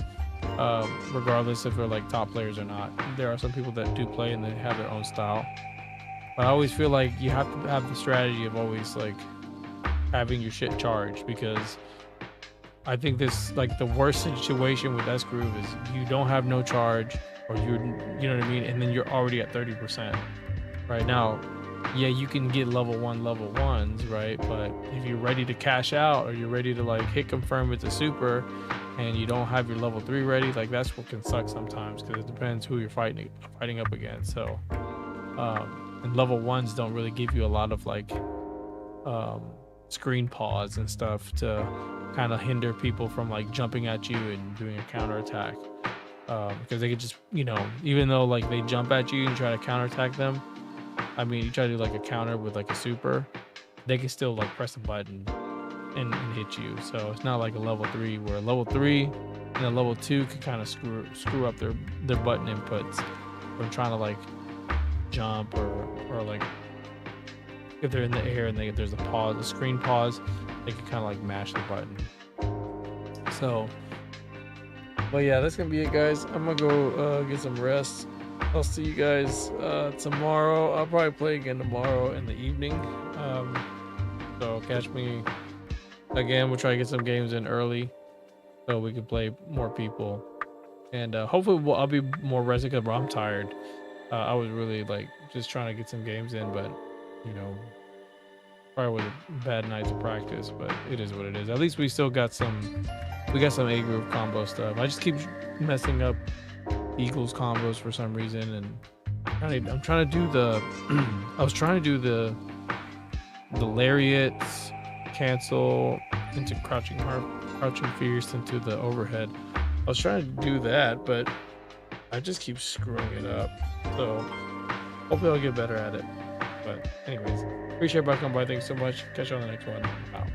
regardless if they're like top players or not. There are some people that do play and they have their own style. But I always feel like you have to have the strategy of always like having your shit charged, because I think this like the worst situation with S groove is you don't have no charge, or you know what I mean, and then you're already at 30% right now. Yeah, you can get level 1s, right? But if you're ready to cash out, or you're ready to like hit confirm with the super, and you don't have your level 3 ready, like that's what can suck sometimes, because it depends who you're fighting up against. So and level 1s don't really give you a lot of like screen pause and stuff to kind of hinder people from like jumping at you and doing a counter attack, because they could just, you know, even though like they jump at you and try to counter attack them, I mean, you try to do like a counter with like a super, they can still like press a button and hit you. So it's not like a level 3, where a level 3 and a level 2 can kind of screw up their button inputs when trying to like jump, or like if they're in the air and there's a screen pause, they can kind of like mash the button. So, but yeah, that's gonna be it, guys. I'm gonna go get some rest. I'll see you guys tomorrow. I'll probably play again tomorrow in the evening. So catch me again. We'll try to get some games in early so we can play more people. And hopefully I'll be more rested, because I'm tired. I was really like just trying to get some games in, but you know, Probably was a bad night's practice, but it is what it is. At least we still got some. We got some A groove combo stuff. I just keep messing up Eagles combos for some reason, and I'm trying to do the. I was trying to do the lariats cancel into crouching fierce into the overhead. I was trying to do that, but I just keep screwing it up. So hopefully I'll get better at it. But anyways, appreciate everybody coming by. Thanks so much. Catch you on the next one. Wow.